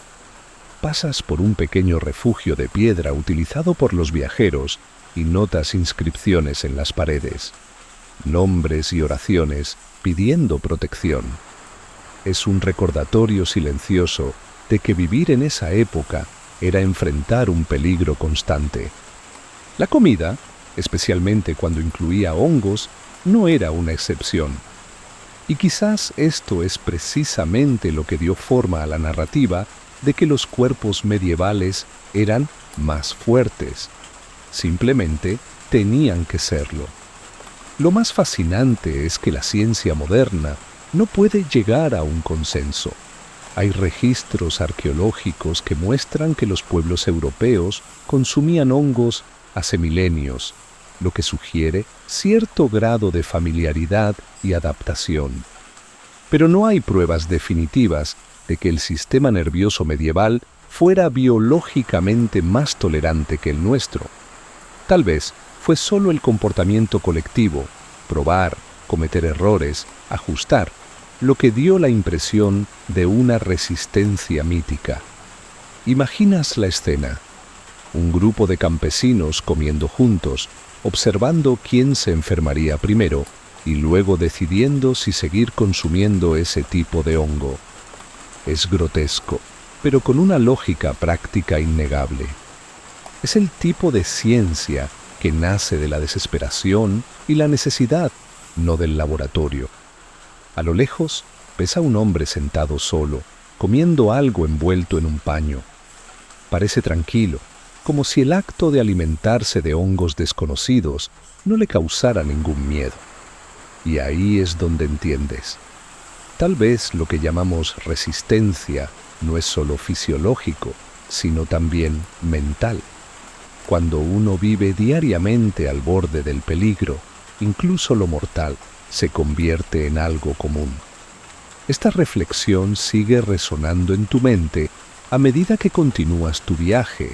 Pasas por un pequeño refugio de piedra utilizado por los viajeros y notas inscripciones en las paredes. nombres y oraciones pidiendo protección. Es un recordatorio silencioso de que vivir en esa época era enfrentar un peligro constante. La comida, especialmente cuando incluía hongos, no era una excepción. Y quizás esto es precisamente lo que dio forma a la narrativa de que los cuerpos medievales eran más fuertes. Simplemente tenían que serlo. Lo más fascinante es que la ciencia moderna no puede llegar a un consenso. Hay registros arqueológicos que muestran que los pueblos europeos consumían hongos hace milenios, lo que sugiere cierto grado de familiaridad y adaptación. Pero no hay pruebas definitivas de que el sistema nervioso medieval fuera biológicamente más tolerante que el nuestro. Tal vez fue solo el comportamiento colectivo, probar, cometer errores, ajustar, lo que dio la impresión de una resistencia mítica. ¿Imaginas la escena? Un grupo de campesinos comiendo juntos, observando quién se enfermaría primero y luego decidiendo si seguir consumiendo ese tipo de hongo. Es grotesco, pero con una lógica práctica innegable. Es el tipo de ciencia que nace de la desesperación y la necesidad, no del laboratorio. A lo lejos, ves a un hombre sentado solo, comiendo algo envuelto en un paño. Parece tranquilo, como si el acto de alimentarse de hongos desconocidos no le causara ningún miedo. Y ahí es donde entiendes. Tal vez lo que llamamos resistencia no es solo fisiológico, sino también mental. Cuando uno vive diariamente al borde del peligro, incluso lo mortal se convierte en algo común. Esta reflexión sigue resonando en tu mente a medida que continúas tu viaje.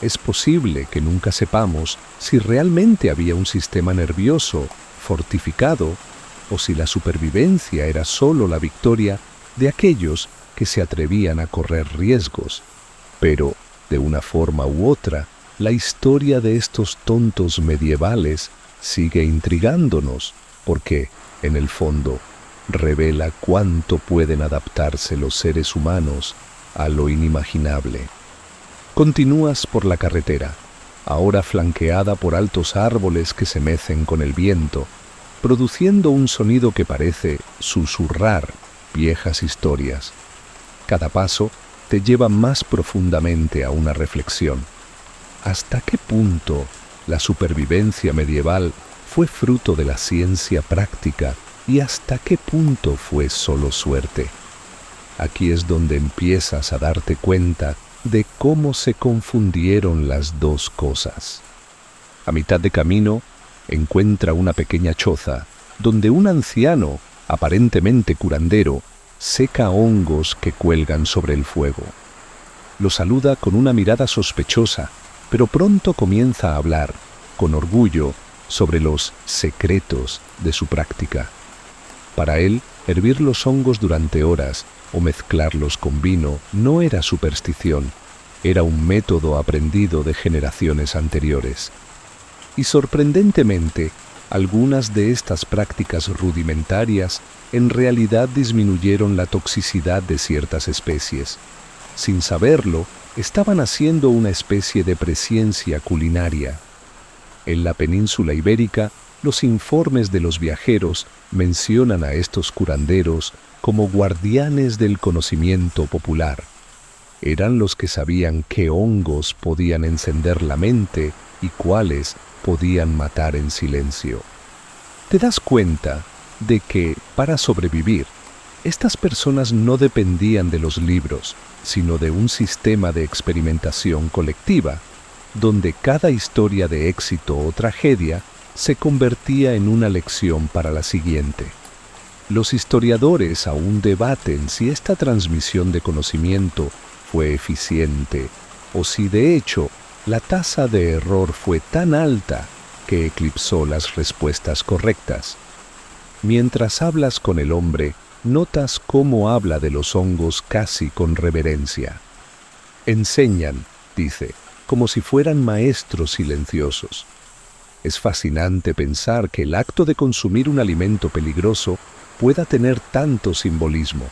Es posible que nunca sepamos si realmente había un sistema nervioso fortificado o si la supervivencia era solo la victoria de aquellos que se atrevían a correr riesgos. Pero, de una forma u otra, la historia de estos tontos medievales sigue intrigándonos porque, en el fondo, revela cuánto pueden adaptarse los seres humanos a lo inimaginable. Continúas por la carretera, ahora flanqueada por altos árboles que se mecen con el viento, produciendo un sonido que parece susurrar viejas historias. Cada paso te lleva más profundamente a una reflexión. ¿Hasta qué punto la supervivencia medieval fue fruto de la ciencia práctica y hasta qué punto fue solo suerte? Aquí es donde empiezas a darte cuenta de cómo se confundieron las dos cosas. A mitad de camino, encuentra una pequeña choza donde un anciano, aparentemente curandero, seca hongos que cuelgan sobre el fuego. Lo saluda con una mirada sospechosa, pero pronto comienza a hablar, con orgullo, sobre los secretos de su práctica. Para él, hervir los hongos durante horas o mezclarlos con vino no era superstición, era un método aprendido de generaciones anteriores. Y sorprendentemente, algunas de estas prácticas rudimentarias en realidad disminuyeron la toxicidad de ciertas especies. Sin saberlo, estaban haciendo una especie de presciencia culinaria. En la península ibérica, los informes de los viajeros mencionan a estos curanderos como guardianes del conocimiento popular. Eran los que sabían qué hongos podían encender la mente y cuáles podían matar en silencio. Te das cuenta de que, para sobrevivir, estas personas no dependían de los libros, sino de un sistema de experimentación colectiva, donde cada historia de éxito o tragedia se convertía en una lección para la siguiente. Los historiadores aún debaten si esta transmisión de conocimiento fue eficiente o si de hecho la tasa de error fue tan alta que eclipsó las respuestas correctas. Mientras hablas con el hombre, notas cómo habla de los hongos casi con reverencia. Enseñan, dice, como si fueran maestros silenciosos. Es fascinante pensar que el acto de consumir un alimento peligroso pueda tener tanto simbolismo.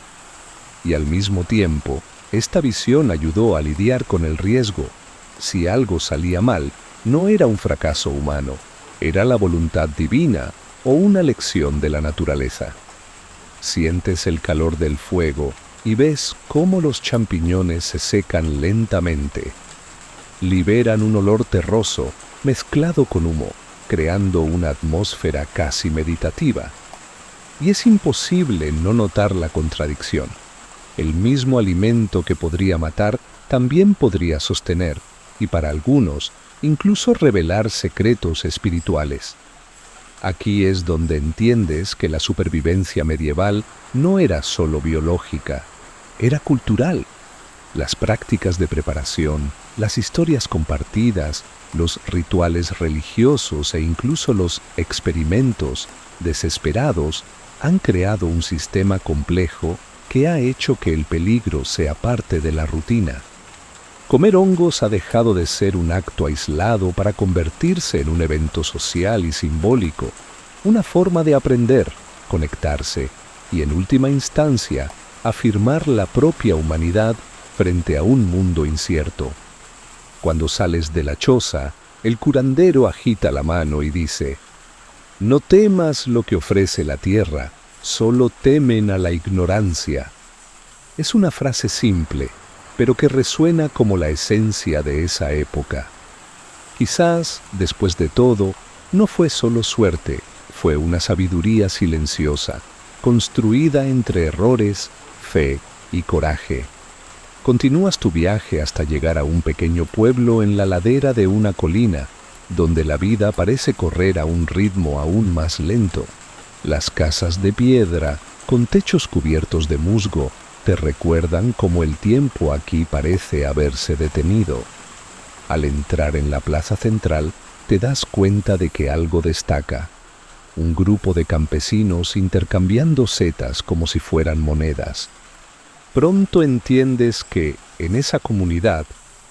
Y al mismo tiempo, esta visión ayudó a lidiar con el riesgo. Si algo salía mal, no era un fracaso humano, era la voluntad divina o una lección de la naturaleza. Sientes el calor del fuego y ves cómo los champiñones se secan lentamente. Liberan un olor terroso mezclado con humo, creando una atmósfera casi meditativa. Y es imposible no notar la contradicción. El mismo alimento que podría matar también podría sostener, y para algunos, incluso revelar secretos espirituales. Aquí es donde entiendes que la supervivencia medieval no era solo biológica, era cultural. Las prácticas de preparación, las historias compartidas, los rituales religiosos e incluso los experimentos desesperados han creado un sistema complejo que ha hecho que el peligro sea parte de la rutina. Comer hongos ha dejado de ser un acto aislado para convertirse en un evento social y simbólico, una forma de aprender, conectarse y, en última instancia, afirmar la propia humanidad frente a un mundo incierto. Cuando sales de la choza, el curandero agita la mano y dice: «No temas lo que ofrece la tierra, solo temen a la ignorancia». Es una frase simple, pero que resuena como la esencia de esa época. Quizás, después de todo, no fue solo suerte, fue una sabiduría silenciosa, construida entre errores, fe y coraje. Continúas tu viaje hasta llegar a un pequeño pueblo en la ladera de una colina, donde la vida parece correr a un ritmo aún más lento. Las casas de piedra, con techos cubiertos de musgo, te recuerdan cómo el tiempo aquí parece haberse detenido. Al entrar en la plaza central, te das cuenta de que algo destaca. Un grupo de campesinos intercambiando setas como si fueran monedas. Pronto entiendes que, en esa comunidad,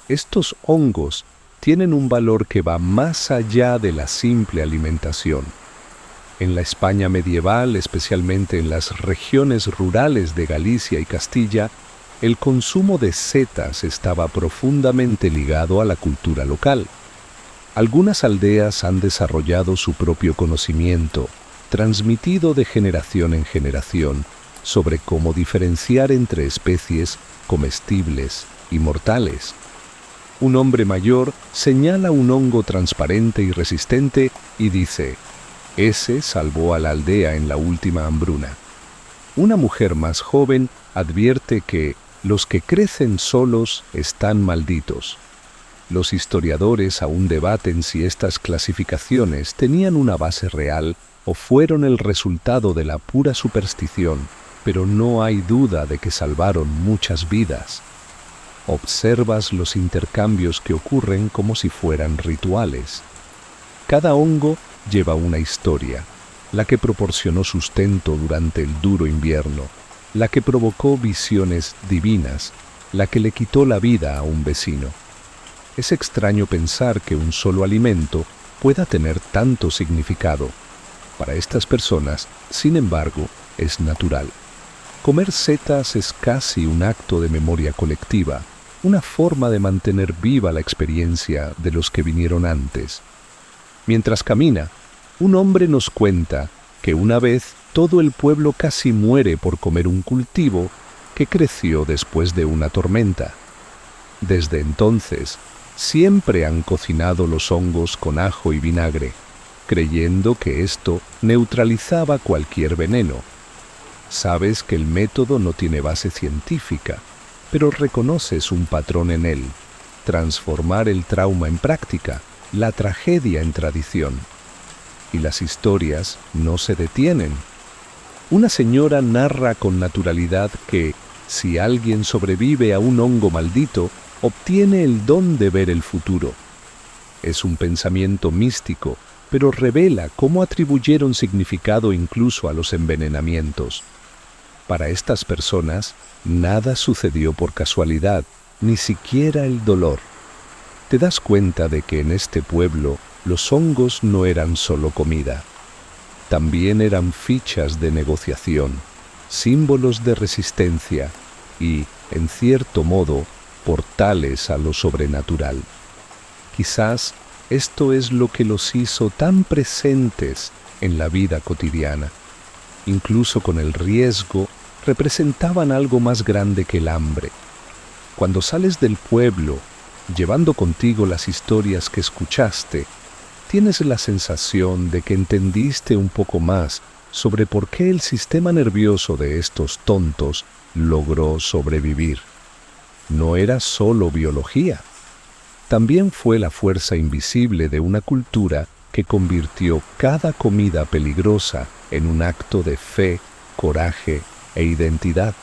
estos hongos tienen un valor que va más allá de la simple alimentación. En la España medieval, especialmente en las regiones rurales de Galicia y Castilla, el consumo de setas estaba profundamente ligado a la cultura local. Algunas aldeas han desarrollado su propio conocimiento, transmitido de generación en generación, sobre cómo diferenciar entre especies comestibles y mortales. Un hombre mayor señala un hongo transparente y resistente y dice: «Ese salvó a la aldea en la última hambruna». Una mujer más joven advierte que los que crecen solos están malditos. Los historiadores aún debaten si estas clasificaciones tenían una base real o fueron el resultado de la pura superstición, pero no hay duda de que salvaron muchas vidas. Observas los intercambios que ocurren como si fueran rituales. Cada hongo lleva una historia, la que proporcionó sustento durante el duro invierno, la que provocó visiones divinas, la que le quitó la vida a un vecino. Es extraño pensar que un solo alimento pueda tener tanto significado. Para estas personas, sin embargo, es natural. Comer setas es casi un acto de memoria colectiva, una forma de mantener viva la experiencia de los que vinieron antes. Mientras camina, un hombre nos cuenta que una vez todo el pueblo casi muere por comer un cultivo que creció después de una tormenta. Desde entonces, siempre han cocinado los hongos con ajo y vinagre, creyendo que esto neutralizaba cualquier veneno. Sabes que el método no tiene base científica, pero reconoces un patrón en él: transformar el trauma en práctica, la tragedia en tradición. Y las historias no se detienen. Una señora narra con naturalidad que, si alguien sobrevive a un hongo maldito, obtiene el don de ver el futuro. Es un pensamiento místico, pero revela cómo atribuyeron significado incluso a los envenenamientos. Para estas personas, nada sucedió por casualidad, ni siquiera el dolor. Te das cuenta de que en este pueblo los hongos no eran solo comida. También eran fichas de negociación, símbolos de resistencia y, en cierto modo, portales a lo sobrenatural. Quizás esto es lo que los hizo tan presentes en la vida cotidiana. Incluso con el riesgo, representaban algo más grande que el hambre. Cuando sales del pueblo, llevando contigo las historias que escuchaste, tienes la sensación de que entendiste un poco más sobre por qué el sistema nervioso de estos tontos logró sobrevivir. No era solo biología. También fue la fuerza invisible de una cultura que convirtió cada comida peligrosa en un acto de fe, coraje e identidad.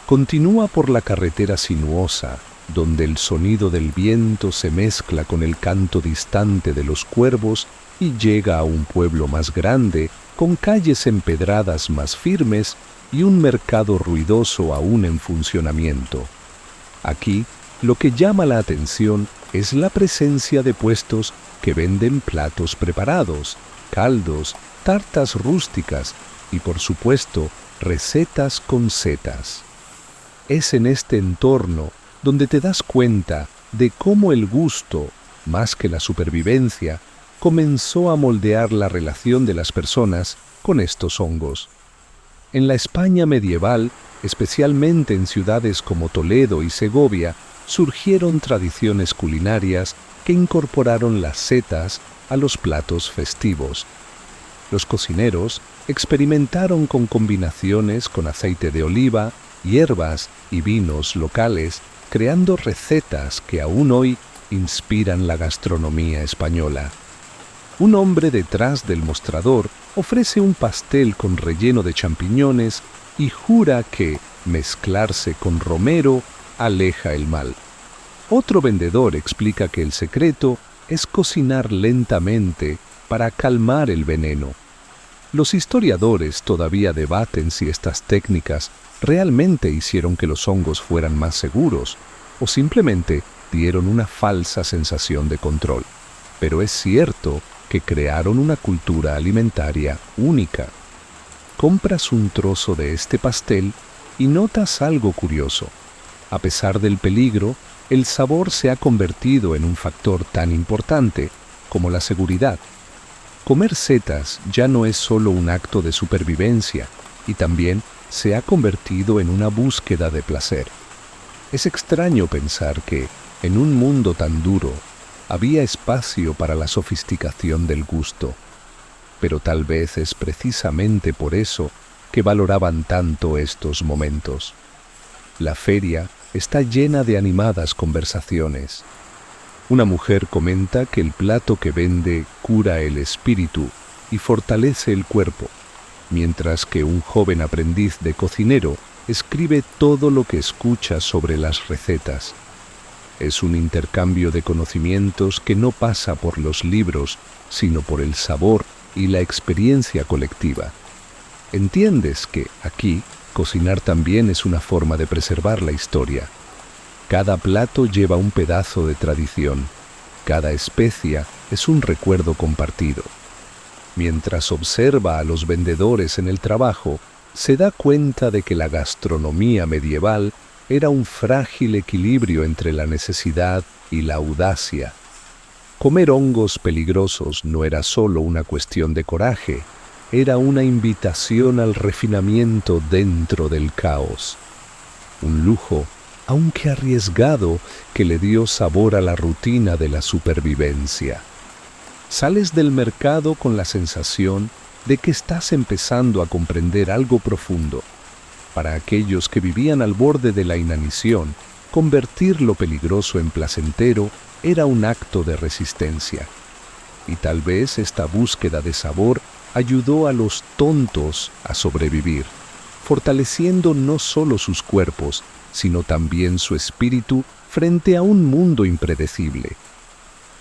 Continúa por la carretera sinuosa, donde el sonido del viento se mezcla con el canto distante de los cuervos y llega a un pueblo más grande, con calles empedradas más firmes y un mercado ruidoso aún en funcionamiento. Aquí, lo que llama la atención es la presencia de puestos que venden platos preparados, caldos, tartas rústicas y, por supuesto, recetas con setas. Es en este entorno donde te das cuenta de cómo el gusto, más que la supervivencia, comenzó a moldear la relación de las personas con estos hongos. En la España medieval, especialmente en ciudades como Toledo y Segovia, surgieron tradiciones culinarias que incorporaron las setas a los platos festivos. Los cocineros experimentaron con combinaciones con aceite de oliva, hierbas y vinos locales, creando recetas que aún hoy inspiran la gastronomía española. Un hombre detrás del mostrador ofrece un pastel con relleno de champiñones y jura que mezclarse con romero aleja el mal. Otro vendedor explica que el secreto es cocinar lentamente para calmar el veneno. Los historiadores todavía debaten si estas técnicas realmente hicieron que los hongos fueran más seguros o simplemente dieron una falsa sensación de control. Pero es cierto que crearon una cultura alimentaria única. Compras un trozo de este pastel y notas algo curioso. A pesar del peligro, el sabor se ha convertido en un factor tan importante como la seguridad. Comer setas ya no es solo un acto de supervivencia y también se ha convertido en una búsqueda de placer. Es extraño pensar que, en un mundo tan duro, había espacio para la sofisticación del gusto. Pero tal vez es precisamente por eso que valoraban tanto estos momentos. La feria está llena de animadas conversaciones. Una mujer comenta que el plato que vende cura el espíritu y fortalece el cuerpo, mientras que un joven aprendiz de cocinero escribe todo lo que escucha sobre las recetas. Es un intercambio de conocimientos que no pasa por los libros, sino por el sabor y la experiencia colectiva. Entiendes que aquí cocinar también es una forma de preservar la historia. Cada plato lleva un pedazo de tradición. Cada especia es un recuerdo compartido. Mientras observa a los vendedores en el trabajo, se da cuenta de que la gastronomía medieval era un frágil equilibrio entre la necesidad y la audacia. Comer hongos peligrosos no era solo una cuestión de coraje, era una invitación al refinamiento dentro del caos. Un lujo, aunque arriesgado, que le dio sabor a la rutina de la supervivencia. Sales del mercado con la sensación de que estás empezando a comprender algo profundo. Para aquellos que vivían al borde de la inanición, convertir lo peligroso en placentero era un acto de resistencia. Y tal vez esta búsqueda de sabor ayudó a los tontos a sobrevivir, fortaleciendo no solo sus cuerpos, sino también su espíritu frente a un mundo impredecible.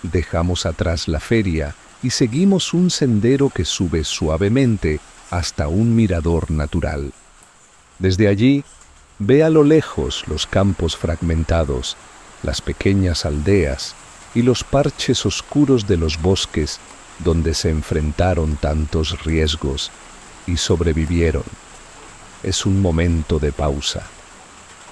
Dejamos atrás la feria y seguimos un sendero que sube suavemente hasta un mirador natural. Desde allí, ve a lo lejos los campos fragmentados, las pequeñas aldeas y los parches oscuros de los bosques donde se enfrentaron tantos riesgos y sobrevivieron. Es un momento de pausa.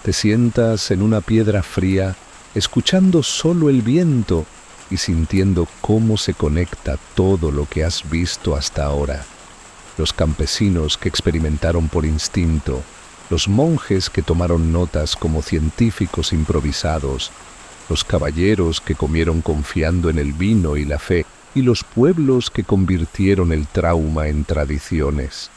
Te sientas en una piedra fría, escuchando solo el viento y sintiendo cómo se conecta todo lo que has visto hasta ahora. Los campesinos que experimentaron por instinto, los monjes que tomaron notas como científicos improvisados, los caballeros que comieron confiando en el vino y la fe, y los pueblos que convirtieron el trauma en tradiciones.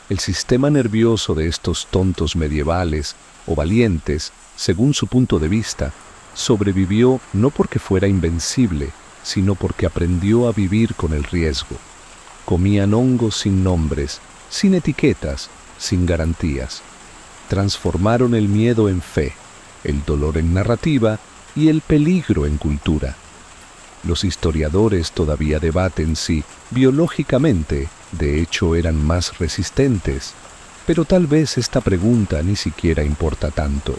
El sistema nervioso de estos tontos medievales o valientes, según su punto de vista, sobrevivió no porque fuera invencible, sino porque aprendió a vivir con el riesgo. Comían hongos sin nombres, sin etiquetas, sin garantías. Transformaron el miedo en fe, el dolor en narrativa y el peligro en cultura. Los historiadores todavía debaten si, biológicamente, de hecho eran más resistentes, pero tal vez esta pregunta ni siquiera importa tanto.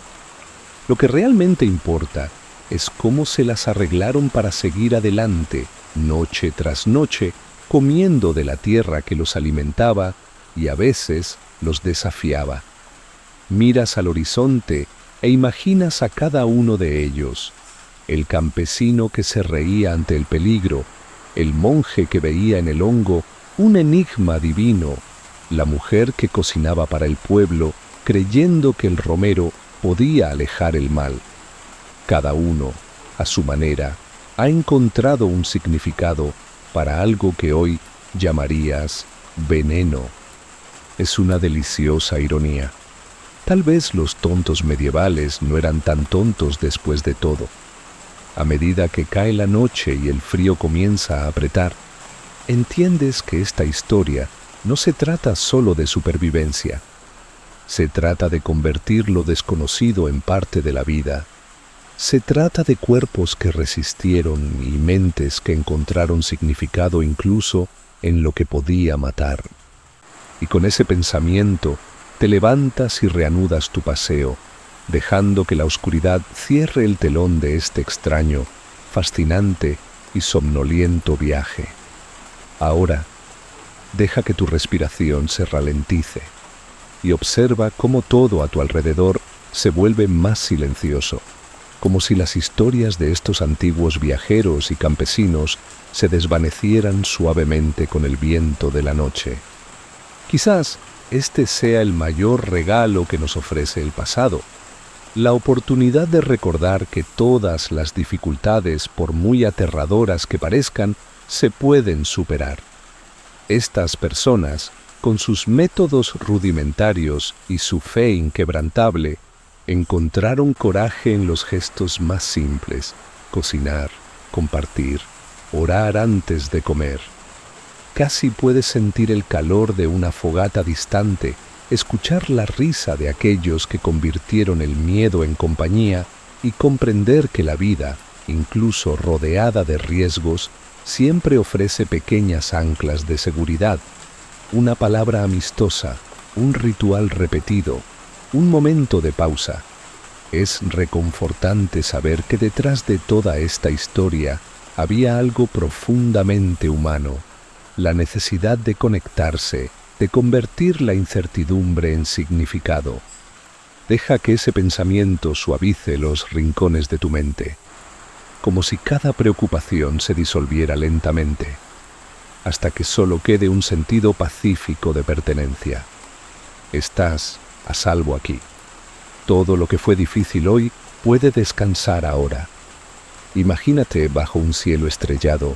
Lo que realmente importa es cómo se las arreglaron para seguir adelante, noche tras noche, comiendo de la tierra que los alimentaba y a veces los desafiaba. Miras al horizonte e imaginas a cada uno de ellos. El campesino que se reía ante el peligro, el monje que veía en el hongo un enigma divino, la mujer que cocinaba para el pueblo creyendo que el romero podía alejar el mal. Cada uno, a su manera, ha encontrado un significado para algo que hoy llamarías veneno. Es una deliciosa ironía. Tal vez los tontos medievales no eran tan tontos después de todo. A medida que cae la noche y el frío comienza a apretar, entiendes que esta historia no se trata solo de supervivencia. Se trata de convertir lo desconocido en parte de la vida. Se trata de cuerpos que resistieron y mentes que encontraron significado incluso en lo que podía matar. Y con ese pensamiento te levantas y reanudas tu paseo, dejando que la oscuridad cierre el telón de este extraño, fascinante y somnoliento viaje. Ahora, deja que tu respiración se ralentice y observa cómo todo a tu alrededor se vuelve más silencioso, como si las historias de estos antiguos viajeros y campesinos se desvanecieran suavemente con el viento de la noche. Quizás este sea el mayor regalo que nos ofrece el pasado, la oportunidad de recordar que todas las dificultades, por muy aterradoras que parezcan, se pueden superar. Estas personas, con sus métodos rudimentarios y su fe inquebrantable, encontraron coraje en los gestos más simples: cocinar, compartir, orar antes de comer. Casi puedes sentir el calor de una fogata distante, escuchar la risa de aquellos que convirtieron el miedo en compañía y comprender que la vida, incluso rodeada de riesgos, siempre ofrece pequeñas anclas de seguridad. Una palabra amistosa, un ritual repetido, un momento de pausa. Es reconfortante saber que detrás de toda esta historia había algo profundamente humano, la necesidad de conectarse, de convertir la incertidumbre en significado. Deja que ese pensamiento suavice los rincones de tu mente, como si cada preocupación se disolviera lentamente, hasta que solo quede un sentido pacífico de pertenencia. Estás a salvo aquí. Todo lo que fue difícil hoy puede descansar ahora. Imagínate bajo un cielo estrellado,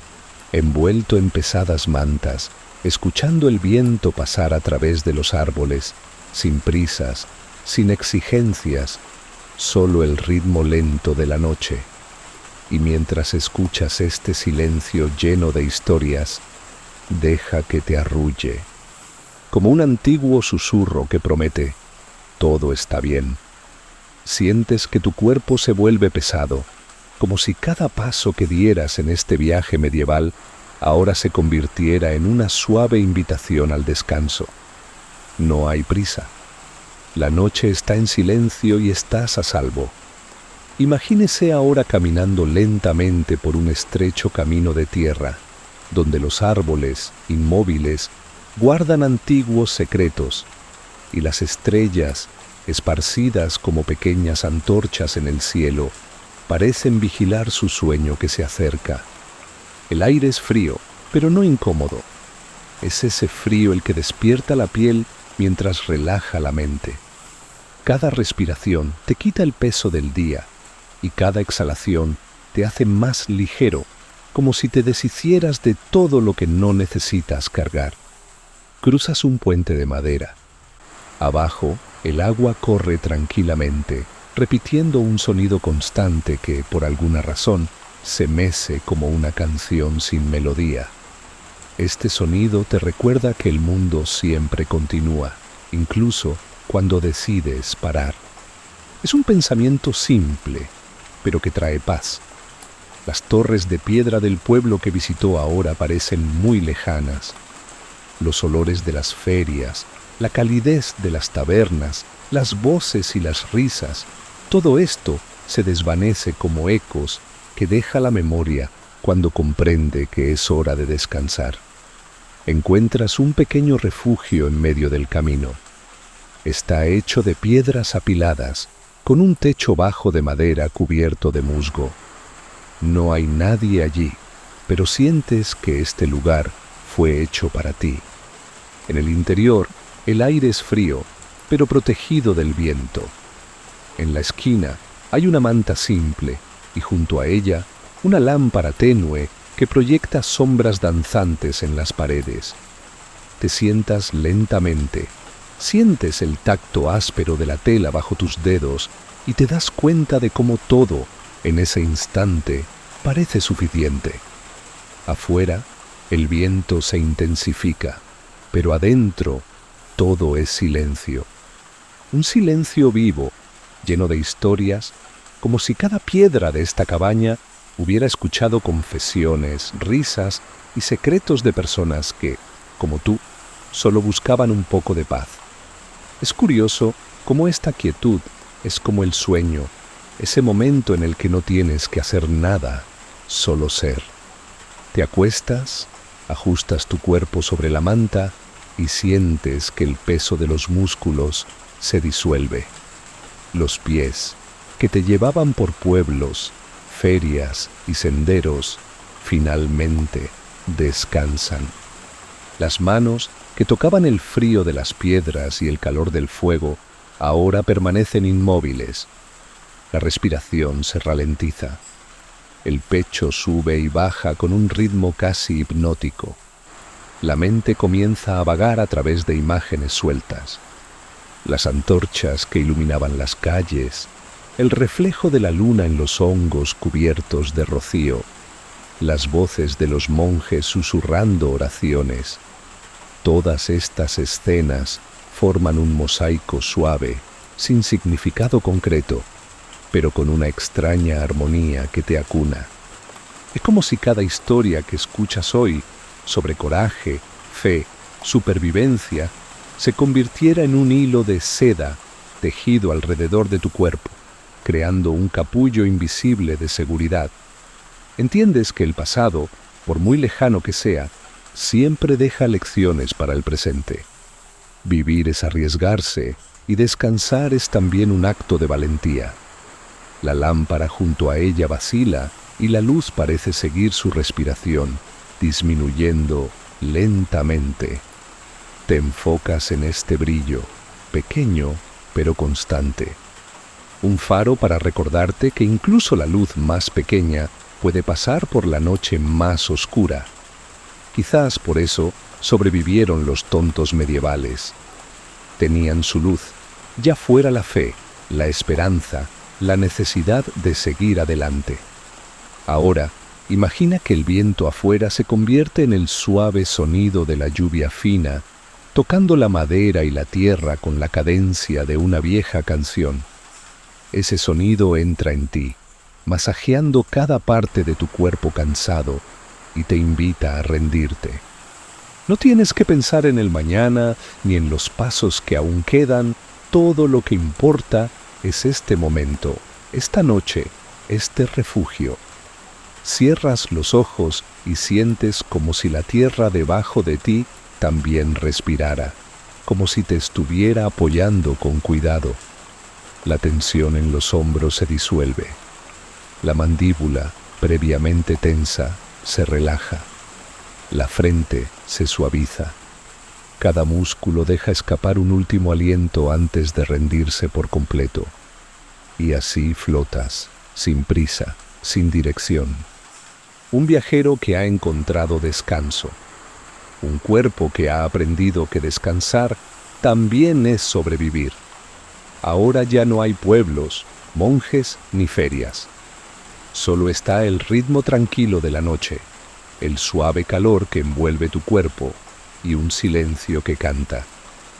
envuelto en pesadas mantas, escuchando el viento pasar a través de los árboles, sin prisas, sin exigencias, solo el ritmo lento de la noche. Y mientras escuchas este silencio lleno de historias, deja que te arrulle, como un antiguo susurro que promete: todo está bien. Sientes que tu cuerpo se vuelve pesado, como si cada paso que dieras en este viaje medieval ahora se convirtiera en una suave invitación al descanso. No hay prisa. La noche está en silencio y estás a salvo. Imagínese ahora caminando lentamente por un estrecho camino de tierra, donde los árboles, inmóviles, guardan antiguos secretos, y las estrellas, esparcidas como pequeñas antorchas en el cielo, parecen vigilar su sueño que se acerca. El aire es frío, pero no incómodo. Es ese frío el que despierta la piel mientras relaja la mente. Cada respiración te quita el peso del día y cada exhalación te hace más ligero, como si te deshicieras de todo lo que no necesitas cargar. Cruzas un puente de madera. Abajo, el agua corre tranquilamente, repitiendo un sonido constante que, por alguna razón, se mece como una canción sin melodía. Este sonido te recuerda que el mundo siempre continúa, incluso cuando decides parar. Es un pensamiento simple, pero que trae paz. Las torres de piedra del pueblo que visitó ahora parecen muy lejanas. Los olores de las ferias, la calidez de las tabernas, las voces y las risas, todo esto se desvanece como ecos que deja la memoria cuando comprende que es hora de descansar. Encuentras un pequeño refugio en medio del camino. Está hecho de piedras apiladas, con un techo bajo de madera cubierto de musgo. No hay nadie allí, pero sientes que este lugar fue hecho para ti. En el interior, el aire es frío, pero protegido del viento. En la esquina hay una manta simple y junto a ella una lámpara tenue que proyecta sombras danzantes en las paredes. Te sientas lentamente, sientes el tacto áspero de la tela bajo tus dedos y te das cuenta de cómo todo, en ese instante, parece suficiente. Afuera, el viento se intensifica, pero adentro todo es silencio. Un silencio vivo, lleno de historias, como si cada piedra de esta cabaña hubiera escuchado confesiones, risas y secretos de personas que, como tú, solo buscaban un poco de paz. Es curioso cómo esta quietud es como el sueño, ese momento en el que no tienes que hacer nada, solo ser. Te acuestas, ajustas tu cuerpo sobre la manta y sientes que el peso de los músculos se disuelve. Los pies, que te llevaban por pueblos, ferias y senderos, finalmente descansan. Las manos, que tocaban el frío de las piedras y el calor del fuego, ahora permanecen inmóviles. La respiración se ralentiza. El pecho sube y baja con un ritmo casi hipnótico. La mente comienza a vagar a través de imágenes sueltas. Las antorchas que iluminaban las calles, el reflejo de la luna en los hongos cubiertos de rocío, las voces de los monjes susurrando oraciones. Todas estas escenas forman un mosaico suave, sin significado concreto, pero con una extraña armonía que te acuna. Es como si cada historia que escuchas hoy, sobre coraje, fe, supervivencia, se convirtiera en un hilo de seda tejido alrededor de tu cuerpo, creando un capullo invisible de seguridad. Entiendes que el pasado, por muy lejano que sea, siempre deja lecciones para el presente. Vivir es arriesgarse y descansar es también un acto de valentía. La lámpara junto a ella vacila y la luz parece seguir su respiración, disminuyendo lentamente. Te enfocas en este brillo, pequeño pero constante. Un faro para recordarte que incluso la luz más pequeña puede pasar por la noche más oscura. Quizás por eso sobrevivieron los tontos medievales. Tenían su luz, ya fuera la fe, la esperanza, la necesidad de seguir adelante. Ahora, imagina que el viento afuera se convierte en el suave sonido de la lluvia fina, tocando la madera y la tierra con la cadencia de una vieja canción. Ese sonido entra en ti, masajeando cada parte de tu cuerpo cansado, y te invita a rendirte. No tienes que pensar en el mañana ni en los pasos que aún quedan, todo lo que importa es este momento, Esta noche es de refugio. Cierras los ojos y sientes como si la tierra debajo de ti también respirara, como si te estuviera apoyando con cuidado. La tensión en los hombros se disuelve. La mandíbula, previamente tensa, se relaja. La frente se suaviza. Cada músculo deja escapar un último aliento antes de rendirse por completo. Y así flotas, sin prisa, sin dirección. Un viajero que ha encontrado descanso. Un cuerpo que ha aprendido que descansar también es sobrevivir. Ahora ya no hay pueblos, monjes ni ferias. Solo está el ritmo tranquilo de la noche, el suave calor que envuelve tu cuerpo y un silencio que canta.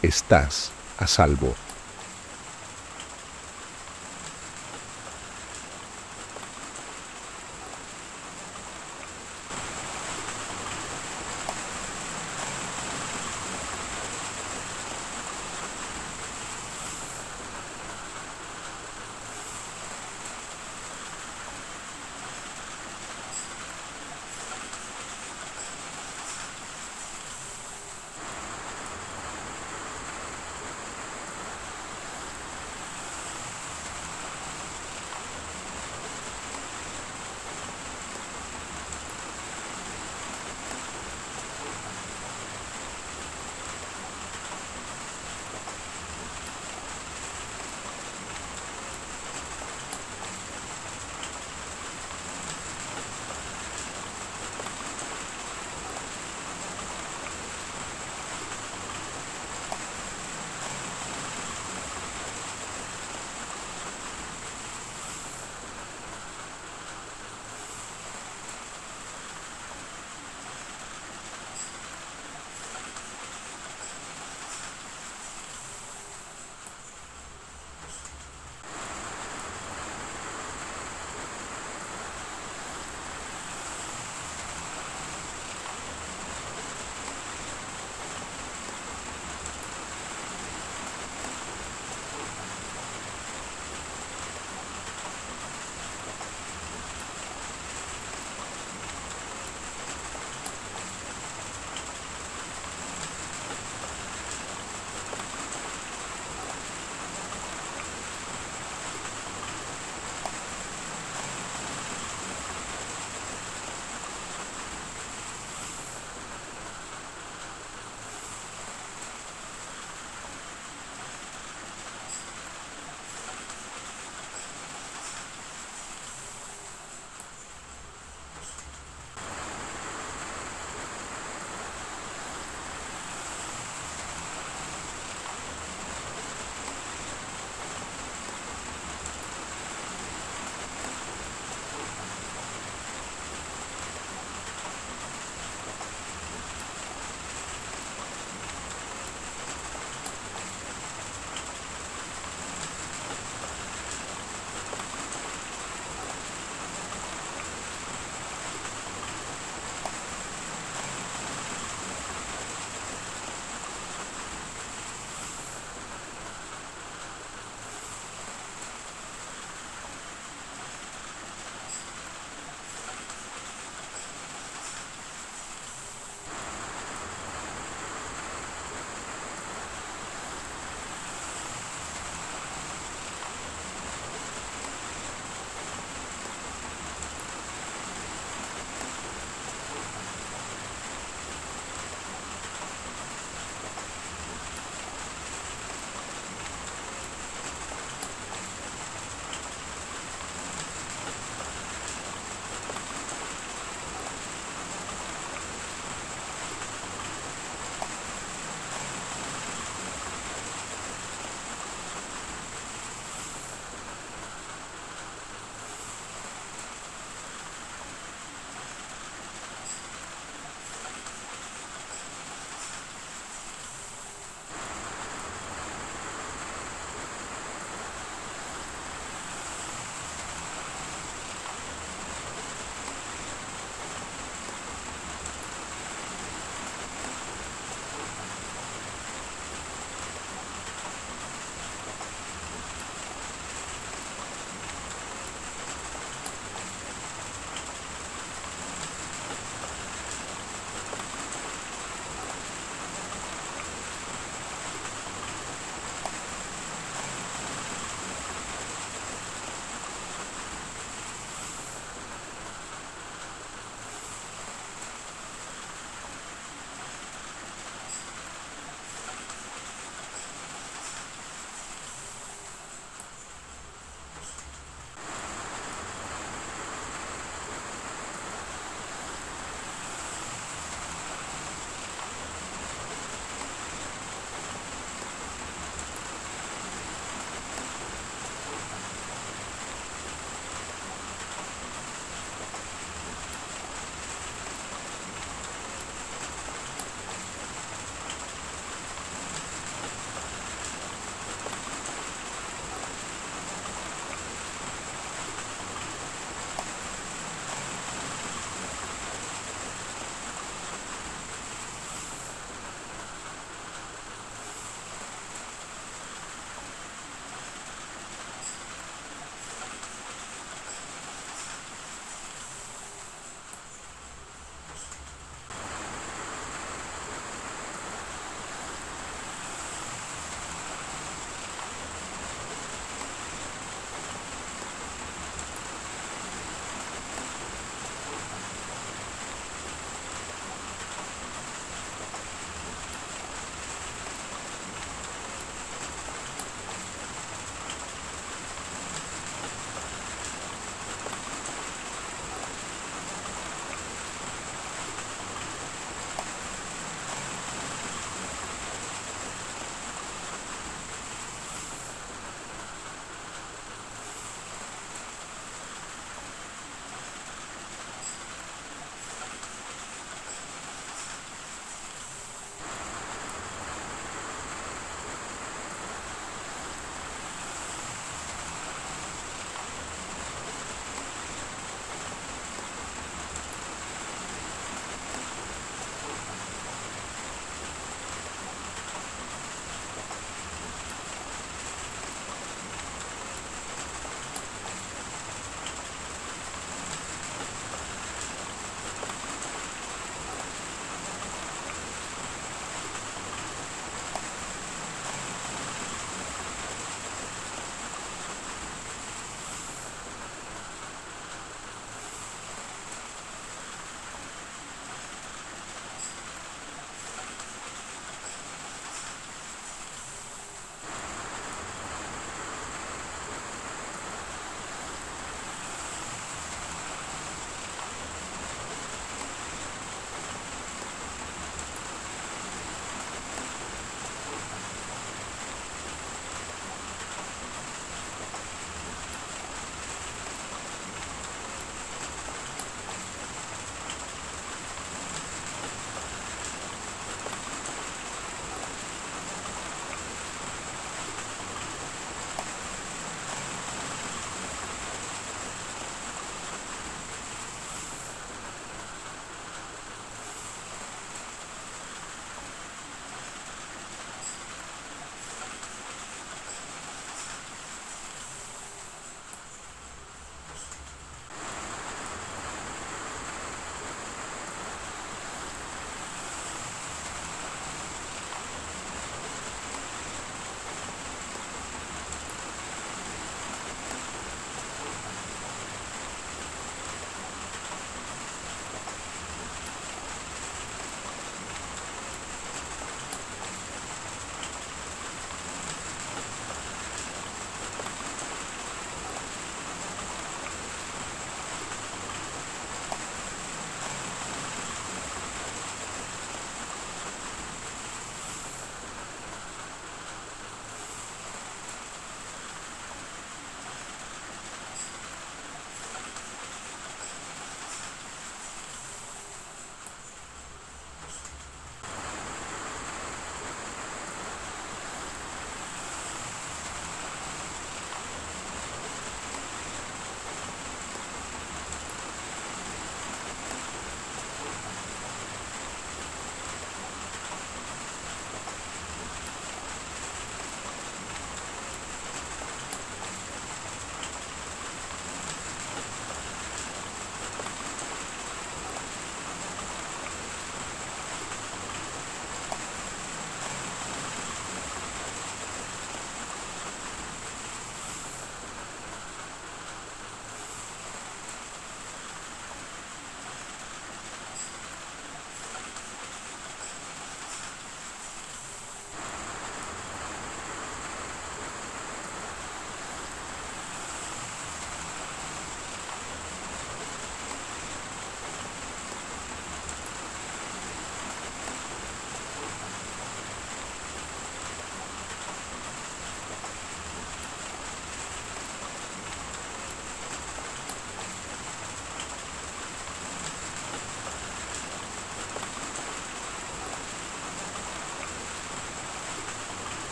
Estás a salvo.